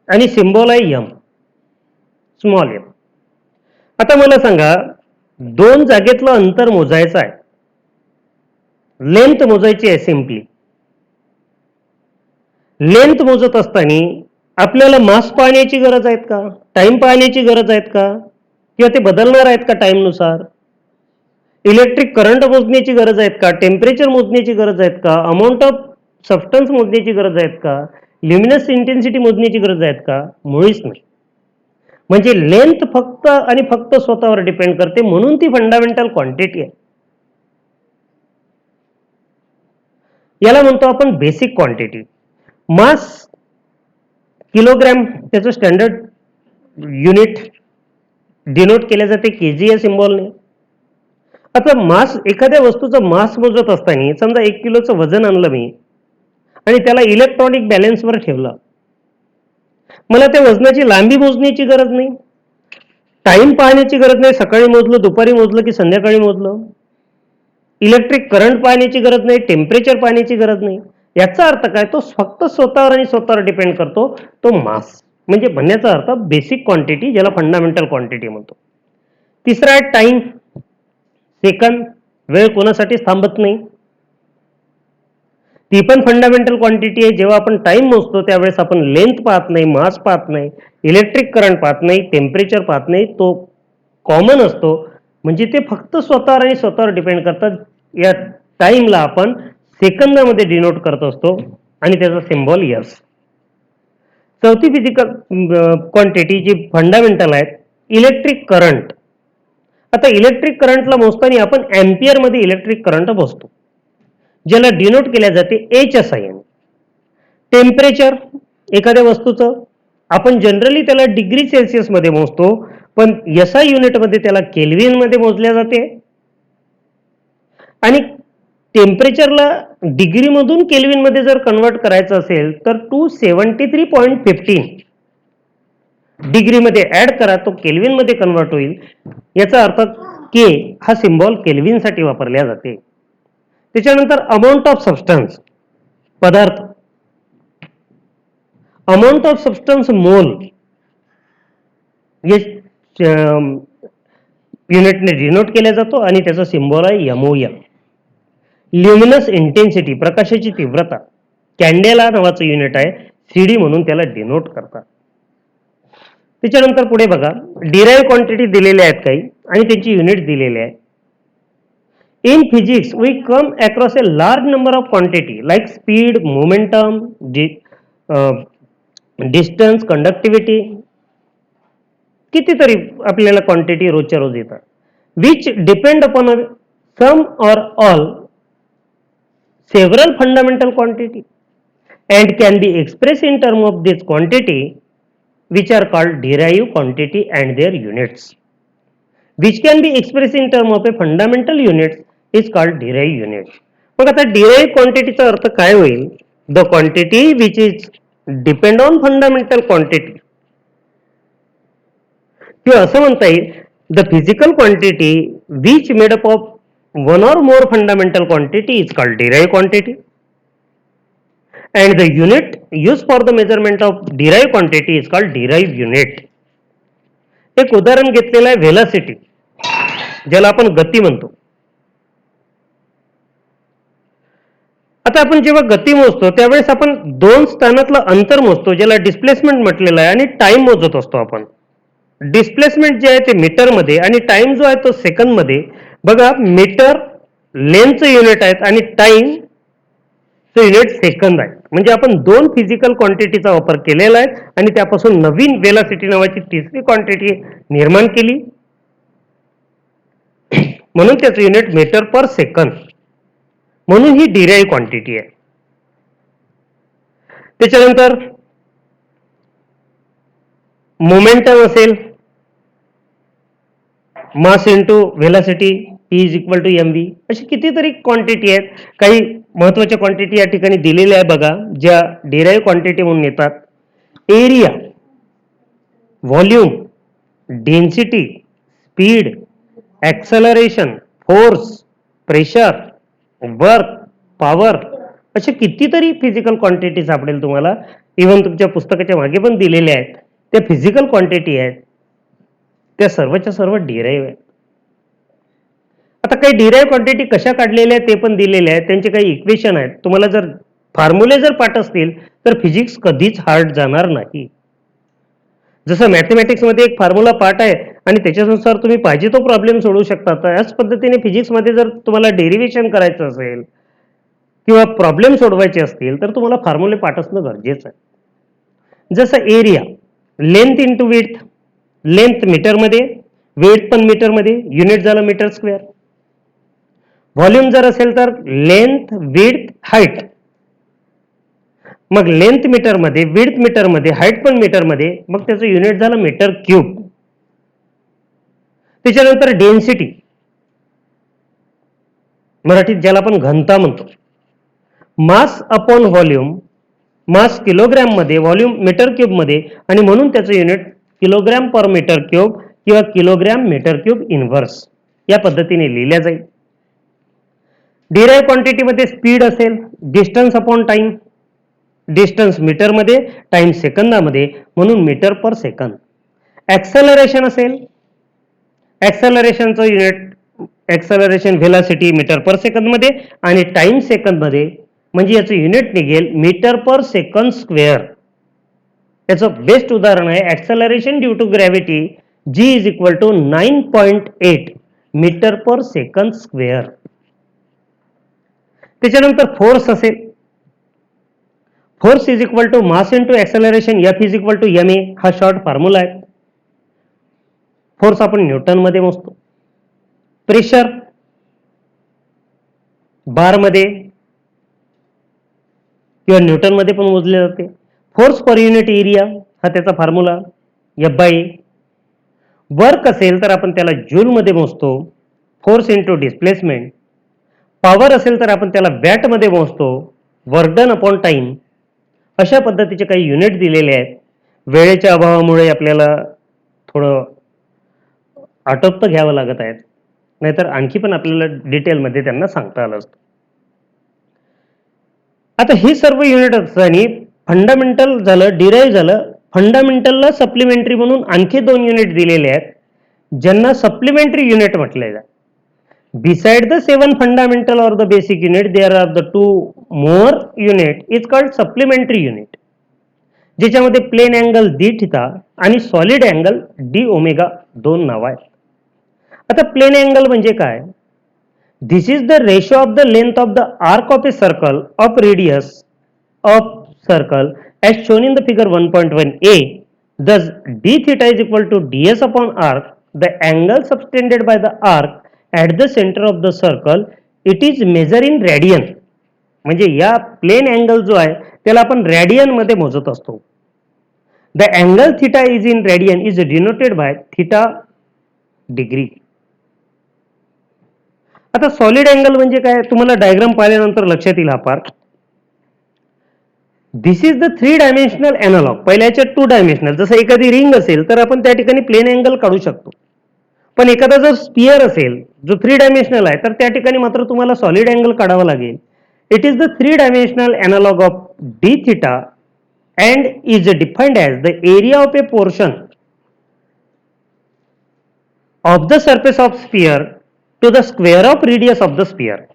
S1: आणि सिम्बॉल आहे एम, स्मॉल एम. आता मला सांगा, 2 जागेतलं अंतर मोजायचं आहे, लेंथ मोजायची आहे सिंपली. लेंथ मोजत असताना आपल्याला मास पाहण्याची गरज आहेत का, टाइम पाहण्याची गरज आहेत का, किंवा ते बदलणार आहेत का टाइम नुसार? इलेक्ट्रिक करंट मोजण्याची गरज आहेत का, टेम्परेचर मोजण्याची गरज आहेत का, अमाऊंट ऑफ सबस्टन्स मोजण्याची गरज आहेत का, ल्युमिनस इंटेन्सिटी मोजण्याची गरज आहेत का? मुळीच नाही. म्हणजे लेंथ फक्त आणि फक्त स्वतःवर डिपेंड करते, म्हणून ती फंडामेंटल क्वांटिटी आहे. याला म्हणतो आपण बेसिक क्वांटिटी. मास किलोग्रॅम, त्याचं स्टँडर्ड युनिट डिनोट केले जाते केजी या सिम्बॉलने. आता मास, एखाद्या वस्तूचं मास मोजत असताना समजा 1 किलोचं वजन आणलं मी आणि त्याला इलेक्ट्रॉनिक बॅलन्सवर ठेवलं, मला त्या वजनाची लांबी मोजण्याची गरज नाही, टाइम पाहण्याची गरज नाही, सकाळी मोजलं, दुपारी मोजलं की संध्याकाळी मोजलं, इलेक्ट्रिक करंट पाहण्याची गरज नाही, टेम्परेचर पाहण्याची गरज नाही. याचा अर्थ काय, तो फक्त स्वतःवर आणि स्वतःवर डिपेंड करतो, तो मास. म्हणजे म्हणण्याचा अर्थ बेसिक क्वांटिटी, ज्याला फंडामेंटल क्वांटिटी म्हणतो. तिसरा आहे टाइम, सेकंद, वेळ कोणासाठीच थांबत नाही, ती पण फंडामेंटल क्वांटिटी आहे. जेव्हा आपण टाइम मोजतो त्यावेळेस आपण लेंथ पाहत नाही, मास पाहत नाही, इलेक्ट्रिक करंट पाहत नाही, टेम्परेचर पाहत नाही, तो कॉमन असतो. म्हणजे ते फक्त स्वतःवर आणि स्वतःवर डिपेंड करतात. या टाइमला आपण सेकंदामध्ये डिनोट करत असतो आणि त्याचा सिम्बॉल एस. चौथी फिजिकल क्वांटिटी जी फंडामेंटल आहेत, इलेक्ट्रिक करंट. आता इलेक्ट्रिक करंटला मोजताना आपण एम्पियर मध्ये इलेक्ट्रिक करंट मोजतो, ज्याला डिनोट केल्या जाते एच्या साह्याने. टेम्परेचर एखाद्या वस्तूचं आपण जनरली त्याला डिग्री सेल्सिअस मध्ये मोजतो, पण एसआय युनिट मध्ये त्याला केल्विन मध्ये मोजल्या जाते. आणि टेम्परेचरला डिग्री मधून केल्विन मध्ये जर कन्वर्ट करायचं असेल तर 273.15 डिग्री मध्ये ऍड करा, तो केल्विन मध्ये कन्वर्ट होईल. याचा अर्थ के हा सिम्बॉल केल्विन साठी वापरला जाते. त्याच्यानंतर अमाऊंट ऑफ सबस्टन्स, पदार्थ. अमाऊंट ऑफ सबस्टन्स मोल युनिटने डिनोट केला जातो आणि त्याचा सिम्बॉल आहे एमओएम. ल्युमिनस इंटेन्सिटी, प्रकाशाची तीव्रता, कॅन्डेला नावाचं युनिट आहे, सीडी म्हणून त्याला डिनोट करतात. त्याच्यानंतर पुढे बघा, डिराइव्ह क्वांटिटी दिलेल्या आहेत काही आणि त्यांची युनिट दिलेले आहे. In physics we come across a large number of quantity like speed, momentum, distance, conductivity. कितीतरी आपल्याला क्वांटिटी रोजच्या रोज येतात, which depend upon some or all several fundamental quantity and can be expressed in terms of this quantity, which are called derived quantity and their units. Which can be expressed in terms of a fundamental units is called derived units. मग आता derived quantity चा अर्थ काय होईल? The quantity which is depend on fundamental quantity. किंवा असं म्हणता येईल, the physical quantity which made up of one or more fundamental quantity is called derived quantity, and the unit used for the measurement of derived quantity is called derived unit. एक उदाहरण घेतलेलं आहे व्हेलॉसिटी, ज्याला आपण गती म्हणतो. आता आपण जेव्हा गती मोजतो त्यावेळेस आपण दोन स्थानातलं अंतर मोजतो, ज्याला डिस्प्लेसमेंट म्हटलेलं आहे, आणि टाइम मोजत असतो आपण. डिस्प्लेसमेंट जे आहे ते मीटर मध्ये आणि टाइम जो आहे तो सेकंद मध्ये. बघा, मीटर लेंथचं युनिट आहेत आणि टाइम युनिट सेकंद आहे. म्हणजे आपण दोन फिजिकल क्वांटिटीचा वापर केलेला आहे आणि त्यापासून नवीन वेलॉसिटी नावाची तिसरी क्वांटिटी निर्माण केली, म्हणून त्याचं युनिट मीटर पर सेकंद, म्हणून ही डिराइव्ह क्वांटिटी आहे. त्याच्यानंतर मोमेंटम असेल, mass into velocity is equal to M V. अशी कितीतरी क्वांटिटी आहेत. काही महत्वाच्या क्वांटिटी या ठिकाणी दिलेल्या आहे बघा, ज्या डिराइव्ह क्वांटिटी म्हणून येतात. Area, volume, density, speed, acceleration, force, pressure, work, power, असे कितीतरी फिजिकल क्वांटिटी सापडेल तुम्हाला. इव्हन तुमच्या पुस्तकाच्या मागे पण दिलेल्या आहेत. त्या फिजिकल क्वांटिटी आहेत, त्या सर्वच्या सर्व डिराइव्ह आहेत. आता काही डिराइव्ह क्वांटिटी कशा काढलेल्या आहेत ते पण दिलेले आहेत, त्यांचे काही इक्वेशन आहेत. तुम्हाला जर फॉर्म्युले जर पाठ असतील तर फिजिक्स कधीच हार्ड जाणार नाही. जसं मॅथमॅटिक्स मध्ये एक फॉर्म्युला पार्ट आहे आणि त्याच्यानुसार तुम्ही पाहिजे तो प्रॉब्लेम सोडवू शकता, तर याच पद्धतीने फिजिक्स मध्ये जर तुम्हाला डेरिव्हेशन करायचं असेल किंवा प्रॉब्लेम सोडवायचे असतील तर तुम्हाला फॉर्म्युले पाठ असणं गरजेचं आहे. जसं area, length into width, length meter मध्ये, विड्थ पण मीटर मध्ये, युनिट झालं मीटर स्क्वेअर. व्हॉल्यूम जर असेल तर लेंथ, विड्थ, हाईट. मग लेंथ मीटर मध्ये, विड्थ मीटर मध्ये, हाईट पण मीटर मध्ये, मग त्याचं युनिट झालं मीटर क्यूब. त्याच्यानंतर डेन्सिटी, मराठीत ज्याला आपण घनता म्हणतो. Mass upon volume, mass kilogram मध्ये, व्हॉल्यूम मीटर क्यूब मध्ये, आणि म्हणून त्याचं unit kilogram per metre cube किंवा किलोग्रॅम मीटर क्यूब इनव्हर्स या पद्धतीने लिहिल्या जाईल. डिराइव्ह क्वांटिटी मध्ये स्पीड असेल, distance upon time, distance metre मध्ये, टाइम सेकंदामध्ये, म्हणून मीटर पर सेकंद. ऍक्सलरेशन असेल, ऍक्सलरेशनचं unit, acceleration velocity metre per सेकंद मध्ये आणि टाइम सेकंद मध्ये, म्हणजे याचं युनिट निघेल मीटर पर सेकंद स्क्वेअर. याचं बेस्ट उदाहरण आहे acceleration due to gravity, g is equal to 9.8 metre per second square. त्याच्यानंतर फोर्स असेल, force is equal to mass into acceleration, F is equal to M A, हा शॉर्ट फॉर्म्युला आहे. फोर्स आपण न्यूटन मध्ये मोजतो. प्रेशर बार मध्ये किंवा न्यूटन मध्ये पण मोजले जाते. फोर्स पर युनिट एरिया हा त्याचा फॉर्म्युला एफ बाय ए. वर्क असेल तर आपण त्याला जूल मध्ये मोजतो, फोर्स इंटू डिस्प्लेसमेंट. पॉवर असेल तर आपण त्याला वॅट मध्ये मोजतो, वर्क डन अपॉन टाइम. अशा पद्धतीचे काही युनिट दिलेले आहेत. वेळेच्या अभावामुळे आपल्याला थोडं आटोपतं घ्यावं लागत आहेत, नाहीतर आणखी पण आपल्याला डिटेलमध्ये त्यांना सांगता आलं असतं. आता ही सर्व युनिट असताना फंडामेंटल झालं, डिराईव्ह झालं. फंडामेंटलला सप्लिमेंटरी म्हणून आणखी 2 युनिट दिलेले आहेत, ज्यांना सप्लिमेंटरी युनिट म्हटले जाते. Beside the 7 fundamental or the basic unit, there are the 2 more unit is called supplementary unit, ज्याच्यामध्ये प्लेन अँगल डी थिटा आणि सॉलिड अँगल डी ओमेगा 2 नाव आहेत. आता प्लेन अँगल म्हणजे काय? This is the ratio of the length of the arc of a circle of radius of circle as shown in the figure 1.1a. Thus, d theta is equal to ds upon arc. The angle subtended by the arc at the center of the circle, it is measured in radian. म्हणजे या प्लेन अँगल जो आहे त्याला आपण रॅडियन मध्ये मोजत असतो. The angle theta is in radian is denoted by theta degree. आता सॉलिड अँगल म्हणजे काय? तुम्हाला डायग्राम पाहिल्यानंतर लक्षात येईल हा part. This is the 3 dimensional analog. पहिल्याच्या 2 डायमेन्शनल, जसं एखादी रिंग असेल तर आपण त्या ठिकाणी प्लेन अँगल काढू शकतो. पण एखादा जर स्पियर असेल जो 3 डायमेन्शनल आहे, तर त्या ठिकाणी मात्र तुम्हाला सॉलिड अँगल काढावा लागेल. It is the 3 dimensional analog of D theta and is defined as the area of a portion of the surface of sphere to the square of radius of the sphere.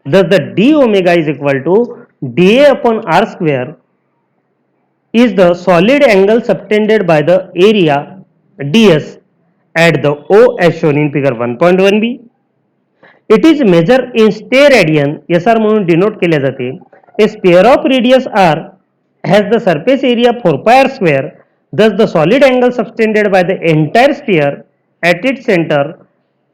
S1: Thus, the d omega is equal to dA upon r square is the solid angle subtended by the area ds at the O as shown in figure 1.1b. It is measured in steradian, SR म्हणून डिनोट केले जाते. A sphere of radius r has the surface area 4 pi r square. Thus, the solid angle subtended by the entire sphere at its center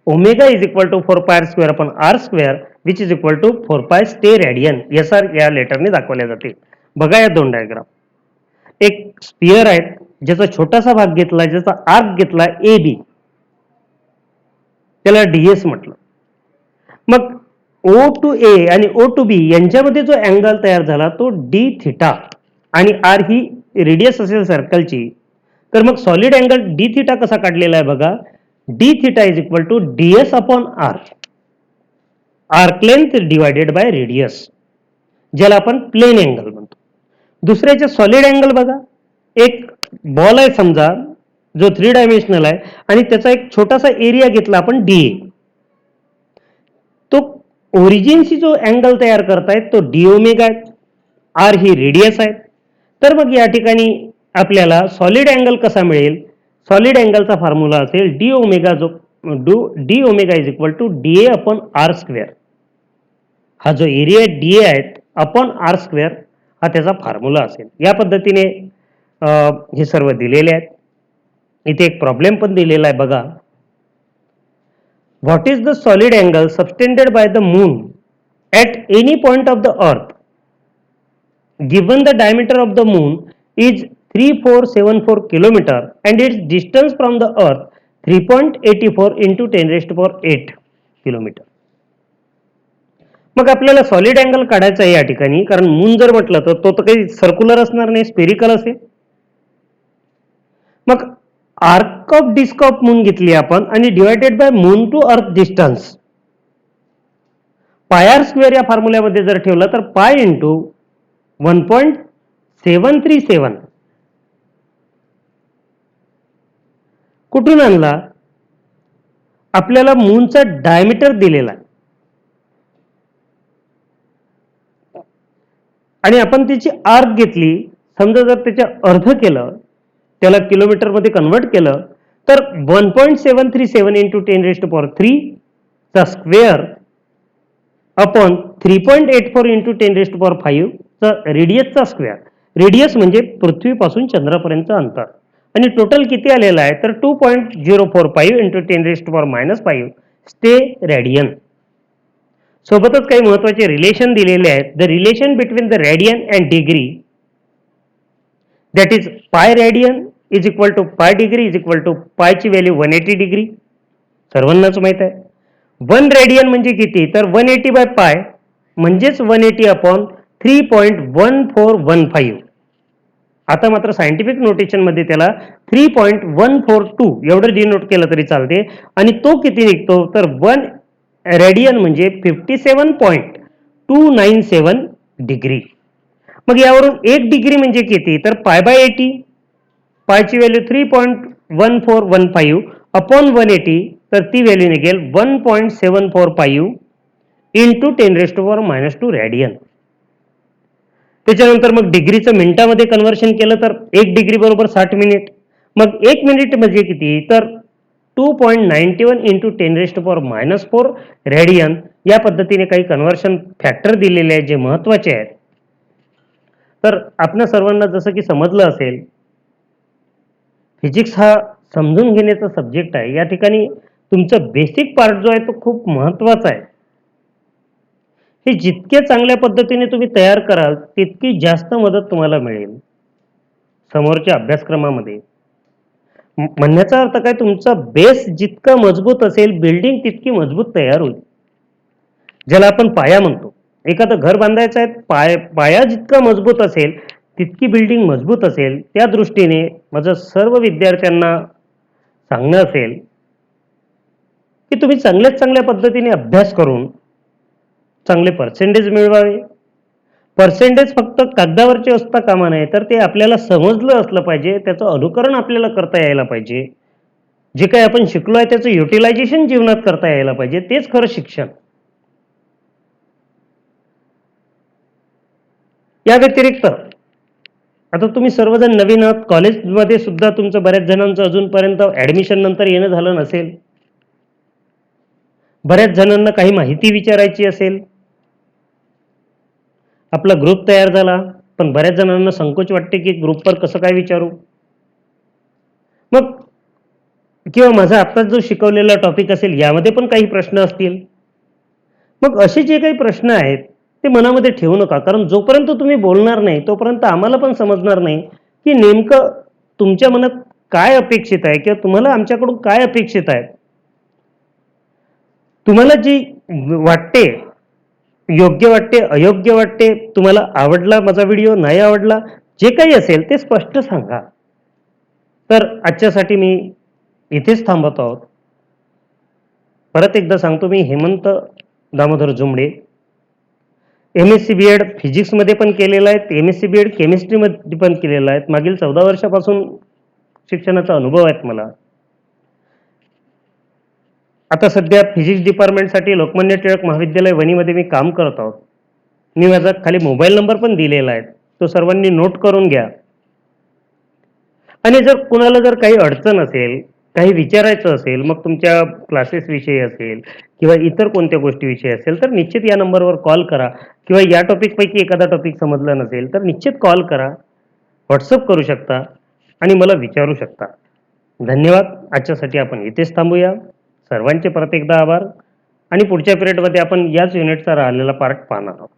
S1: omega is equal to 4 pi r square upon r square, which is equal to 4 pi steradian. SR या लेटरने दाखवले जाते. बघा या 2 डायग्राम. एक स्पियर आहे ज्याचा छोटासा भाग घेतला, ज्याचा आर्क घेतला ए बी, त्याला डीएस म्हटलं. मग ओ टू ए आणि ओ टू बी यांच्यामध्ये जो अँगल तयार झाला तो डी थिटा आणि आर ही रेडियस असेल सर्कलची, तर मग सॉलिड अँगल डी थिटा कसा काढलेला आहे बघा. D theta is equal to DS upon R, arc length divided by radius, ज्याला आपण प्लेन अँगल म्हणतो. दुसऱ्याचे सॉलिड अँगल बघा. एक बॉल आहे समजा जो 3 डायमेन्शनल आहे आणि त्याचा एक छोटासा एरिया घेतला आपण डी. तो ओरिजिनशी जो अँगल तयार करतायत तो डी ओमेगा आहे, आर ही रेडियस आहे. तर मग या ठिकाणी आपल्याला सॉलिड अँगल कसा मिळेल? सॉलिड अँगलचा फॉर्म्युला असेल डी ओमेगा, जो D omega is equal to DA upon R square. हा जो एरिया डीए आहे अपॉन आर स्क्वेअर हा त्याचा फॉर्म्युला असेल. या पद्धतीने हे सर्व दिलेले आहेत. इथे एक प्रॉब्लेम पण दिलेला आहे बघा. What is the solid angle subtended by the moon at any point of the earth given the diameter of the moon is 3474 kilometer and its distance from the earth 3.84 into 10 raised to power 8 kilometer. मग आपल्याला सॉलिड अँगल काढायचा आहे या ठिकाणी, कारण मून जर म्हटलं तर तो काही सर्क्युलर असणार नाही, स्पेरिकल असेल. मग arc of disc of moon घेतली आपण आणि divided by moon to earth distance, pi R square या फॉर्म्युल्यामध्ये जर ठेवलं तर पाय इंटू 1.737 कुठून आणला? आपल्याला मूनचा डायमीटर दिलेला आहे आणि आपण त्याची आर्क घेतली. समजा जर त्याच्या अर्ध केलं, त्याला किलोमीटर मध्ये कन्वर्ट केलं तर 1.737 इंटू 10 रेज टू पॉवर 3 चा स्क्वेअर अपॉन 3.84 इंटू 10⁵ चा रेडियसचा स्क्वेअर. रेडियस म्हणजे पृथ्वीपासून चंद्रापर्यंतचं अंतर. आणि टोटल किती आलेलं आहे तर 2.045 इंटू 10⁻⁵ ते रेडियन. सोबतच काही महत्वाचे रिलेशन दिलेले आहेत. The relation between the radian and degree that is pi radian is equal to pi degree is equal to पायची व्हॅल्यू 180 डिग्री. सर्वांनाच माहित आहे. 1 रेडियन म्हणजे किती तर 180 बाय पाय म्हणजेच 180 अपॉन 3.1415. आता मात्र सायंटिफिक नोटेशन मध्ये त्याला 3.142 एवढं डिनोट केलं तरी चालते. आणि तो किती निघतो तर 1 रेडियन म्हणजे 57.297 डिग्री. मग यावरून 1 डिग्री म्हणजे किती तर पाय बाय 80. पायची व्हॅल्यू 3.1415 अपॉन 180 तर ती व्हॅल्यू निघेल 1.745 इंटू 10⁻² रेडियन. त्याच्यानंतर मग डिग्रीचं मिनिटामध्ये कन्व्हर्शन केलं तर 1 डिग्री बरोबर 60 मिनिट. मग 1 मिनिट म्हणजे किती तर 2.91 इंटू 10⁻⁴ रेडियन. या पद्धतीने काही कन्व्हर्शन फॅक्टर दिलेले आहेत जे महत्वाचे आहेत. तर आपल्या सर्वांना जसं की समजलं असेल, फिजिक्स हा समजून घेण्याचा सब्जेक्ट आहे. या ठिकाणी तुमचा बेसिक पार्ट जो आहे तो खूप महत्वाचा आहे. हे जितके चांगल्या पद्धतीने तुम्ही तयार कराल तितकी जास्त मदत तुम्हाला मिळेल समोरच्या अभ्यासक्रमामध्ये. म्हणण्याचा अर्थ काय तुमचा बेस जितका मजबूत असेल बिल्डिंग तितकी मजबूत तयार होईल. ज्याला आपण पाया म्हणतो. एखादं घर बांधायचं आहे पाया जितका मजबूत असेल तितकी बिल्डिंग मजबूत असेल. त्या दृष्टीने माझं सर्व विद्यार्थ्यांना सांगणं असेल की तुम्ही चांगल्यात चांगल्या पद्धतीने अभ्यास करून चांगले पर्सेंटेज मिळवावे. पर्सेंटेज फक्त कागदावरचे असता कामा नये तर ते आपल्याला समजलं असलं पाहिजे. त्याचं अनुकरण आपल्याला करता यायला पाहिजे. जे काही आपण शिकलो आहे त्याचं युटिलायझेशन जीवनात करता यायला पाहिजे. तेच खरं शिक्षण. या व्यतिरिक्त आता तुम्ही सर्वजण नवीन आहात. कॉलेजमध्ये सुद्धा तुमचं बऱ्याच जणांचं अजूनपर्यंत ऍडमिशन नंतर येणं झालं नसेल. बऱ्याच जणांना काही माहिती विचारायची असेल. आपला ग्रुप तयार झाला पण बऱ्याच जणांना संकोच वाटते की ग्रुपवर कसं काय विचारू. मग किंवा माझा आत्ताच जो शिकवलेला टॉपिक असेल यामध्ये पण काही प्रश्न असतील. मग असे जे काही प्रश्न आहेत ते मनामध्ये ठेवू नका. कारण जोपर्यंत तुम्ही बोलणार नाही तोपर्यंत आम्हाला पण समजणार नाही की नेमकं तुमच्या मनात काय अपेक्षित आहे किंवा तुम्हाला आमच्याकडून काय अपेक्षित आहे. तुम्हाला जी वाटते, योग्य वाटते, अयोग्य वाटते, तुम्हाला आवडला माझा व्हिडिओ, नाही आवडला, जे काही असेल ते स्पष्ट सांगा. तर आजच्यासाठी मी इथेच थांबत आहोत. परत एकदा सांगतो मी हेमंत दामोदर जुमडे. MSc BEd फिजिक्समध्ये पण केलेलं आहे. MSc BEd केमिस्ट्रीमध्ये पण केलेलं आहे. मागील 14 वर्षापासून शिक्षणाचा अनुभव आहे मला. आता सध्या फिजिक्स डिपार्टमेंटसाठी लोकमान्य टिळक महाविद्यालय वणीमध्ये मी काम करत आहोत. मी माझा खाली मोबाईल नंबर पण दिलेला आहे. तो सर्वांनी नोट करून घ्या. आणि जर कुणाला जर काही अडचण असेल, काही विचारायचं असेल, मग तुमच्या क्लासेस विषयी असेल किंवा इतर कोणत्या गोष्टीविषयी असेल तर निश्चित या नंबरवर कॉल करा. किंवा या टॉपिकपैकी एखादा टॉपिक समजला नसेल तर निश्चित कॉल करा, व्हॉट्सअप करू शकता आणि मला विचारू शकता. धन्यवाद. आजच्यासाठी आपण इथेच थांबूया. सर्वांचे परत एकदा आभार. आणि पुढच्या पिरियडमध्ये आपण याच युनिटचा राहिलेला पार्ट पाहणार आहोत.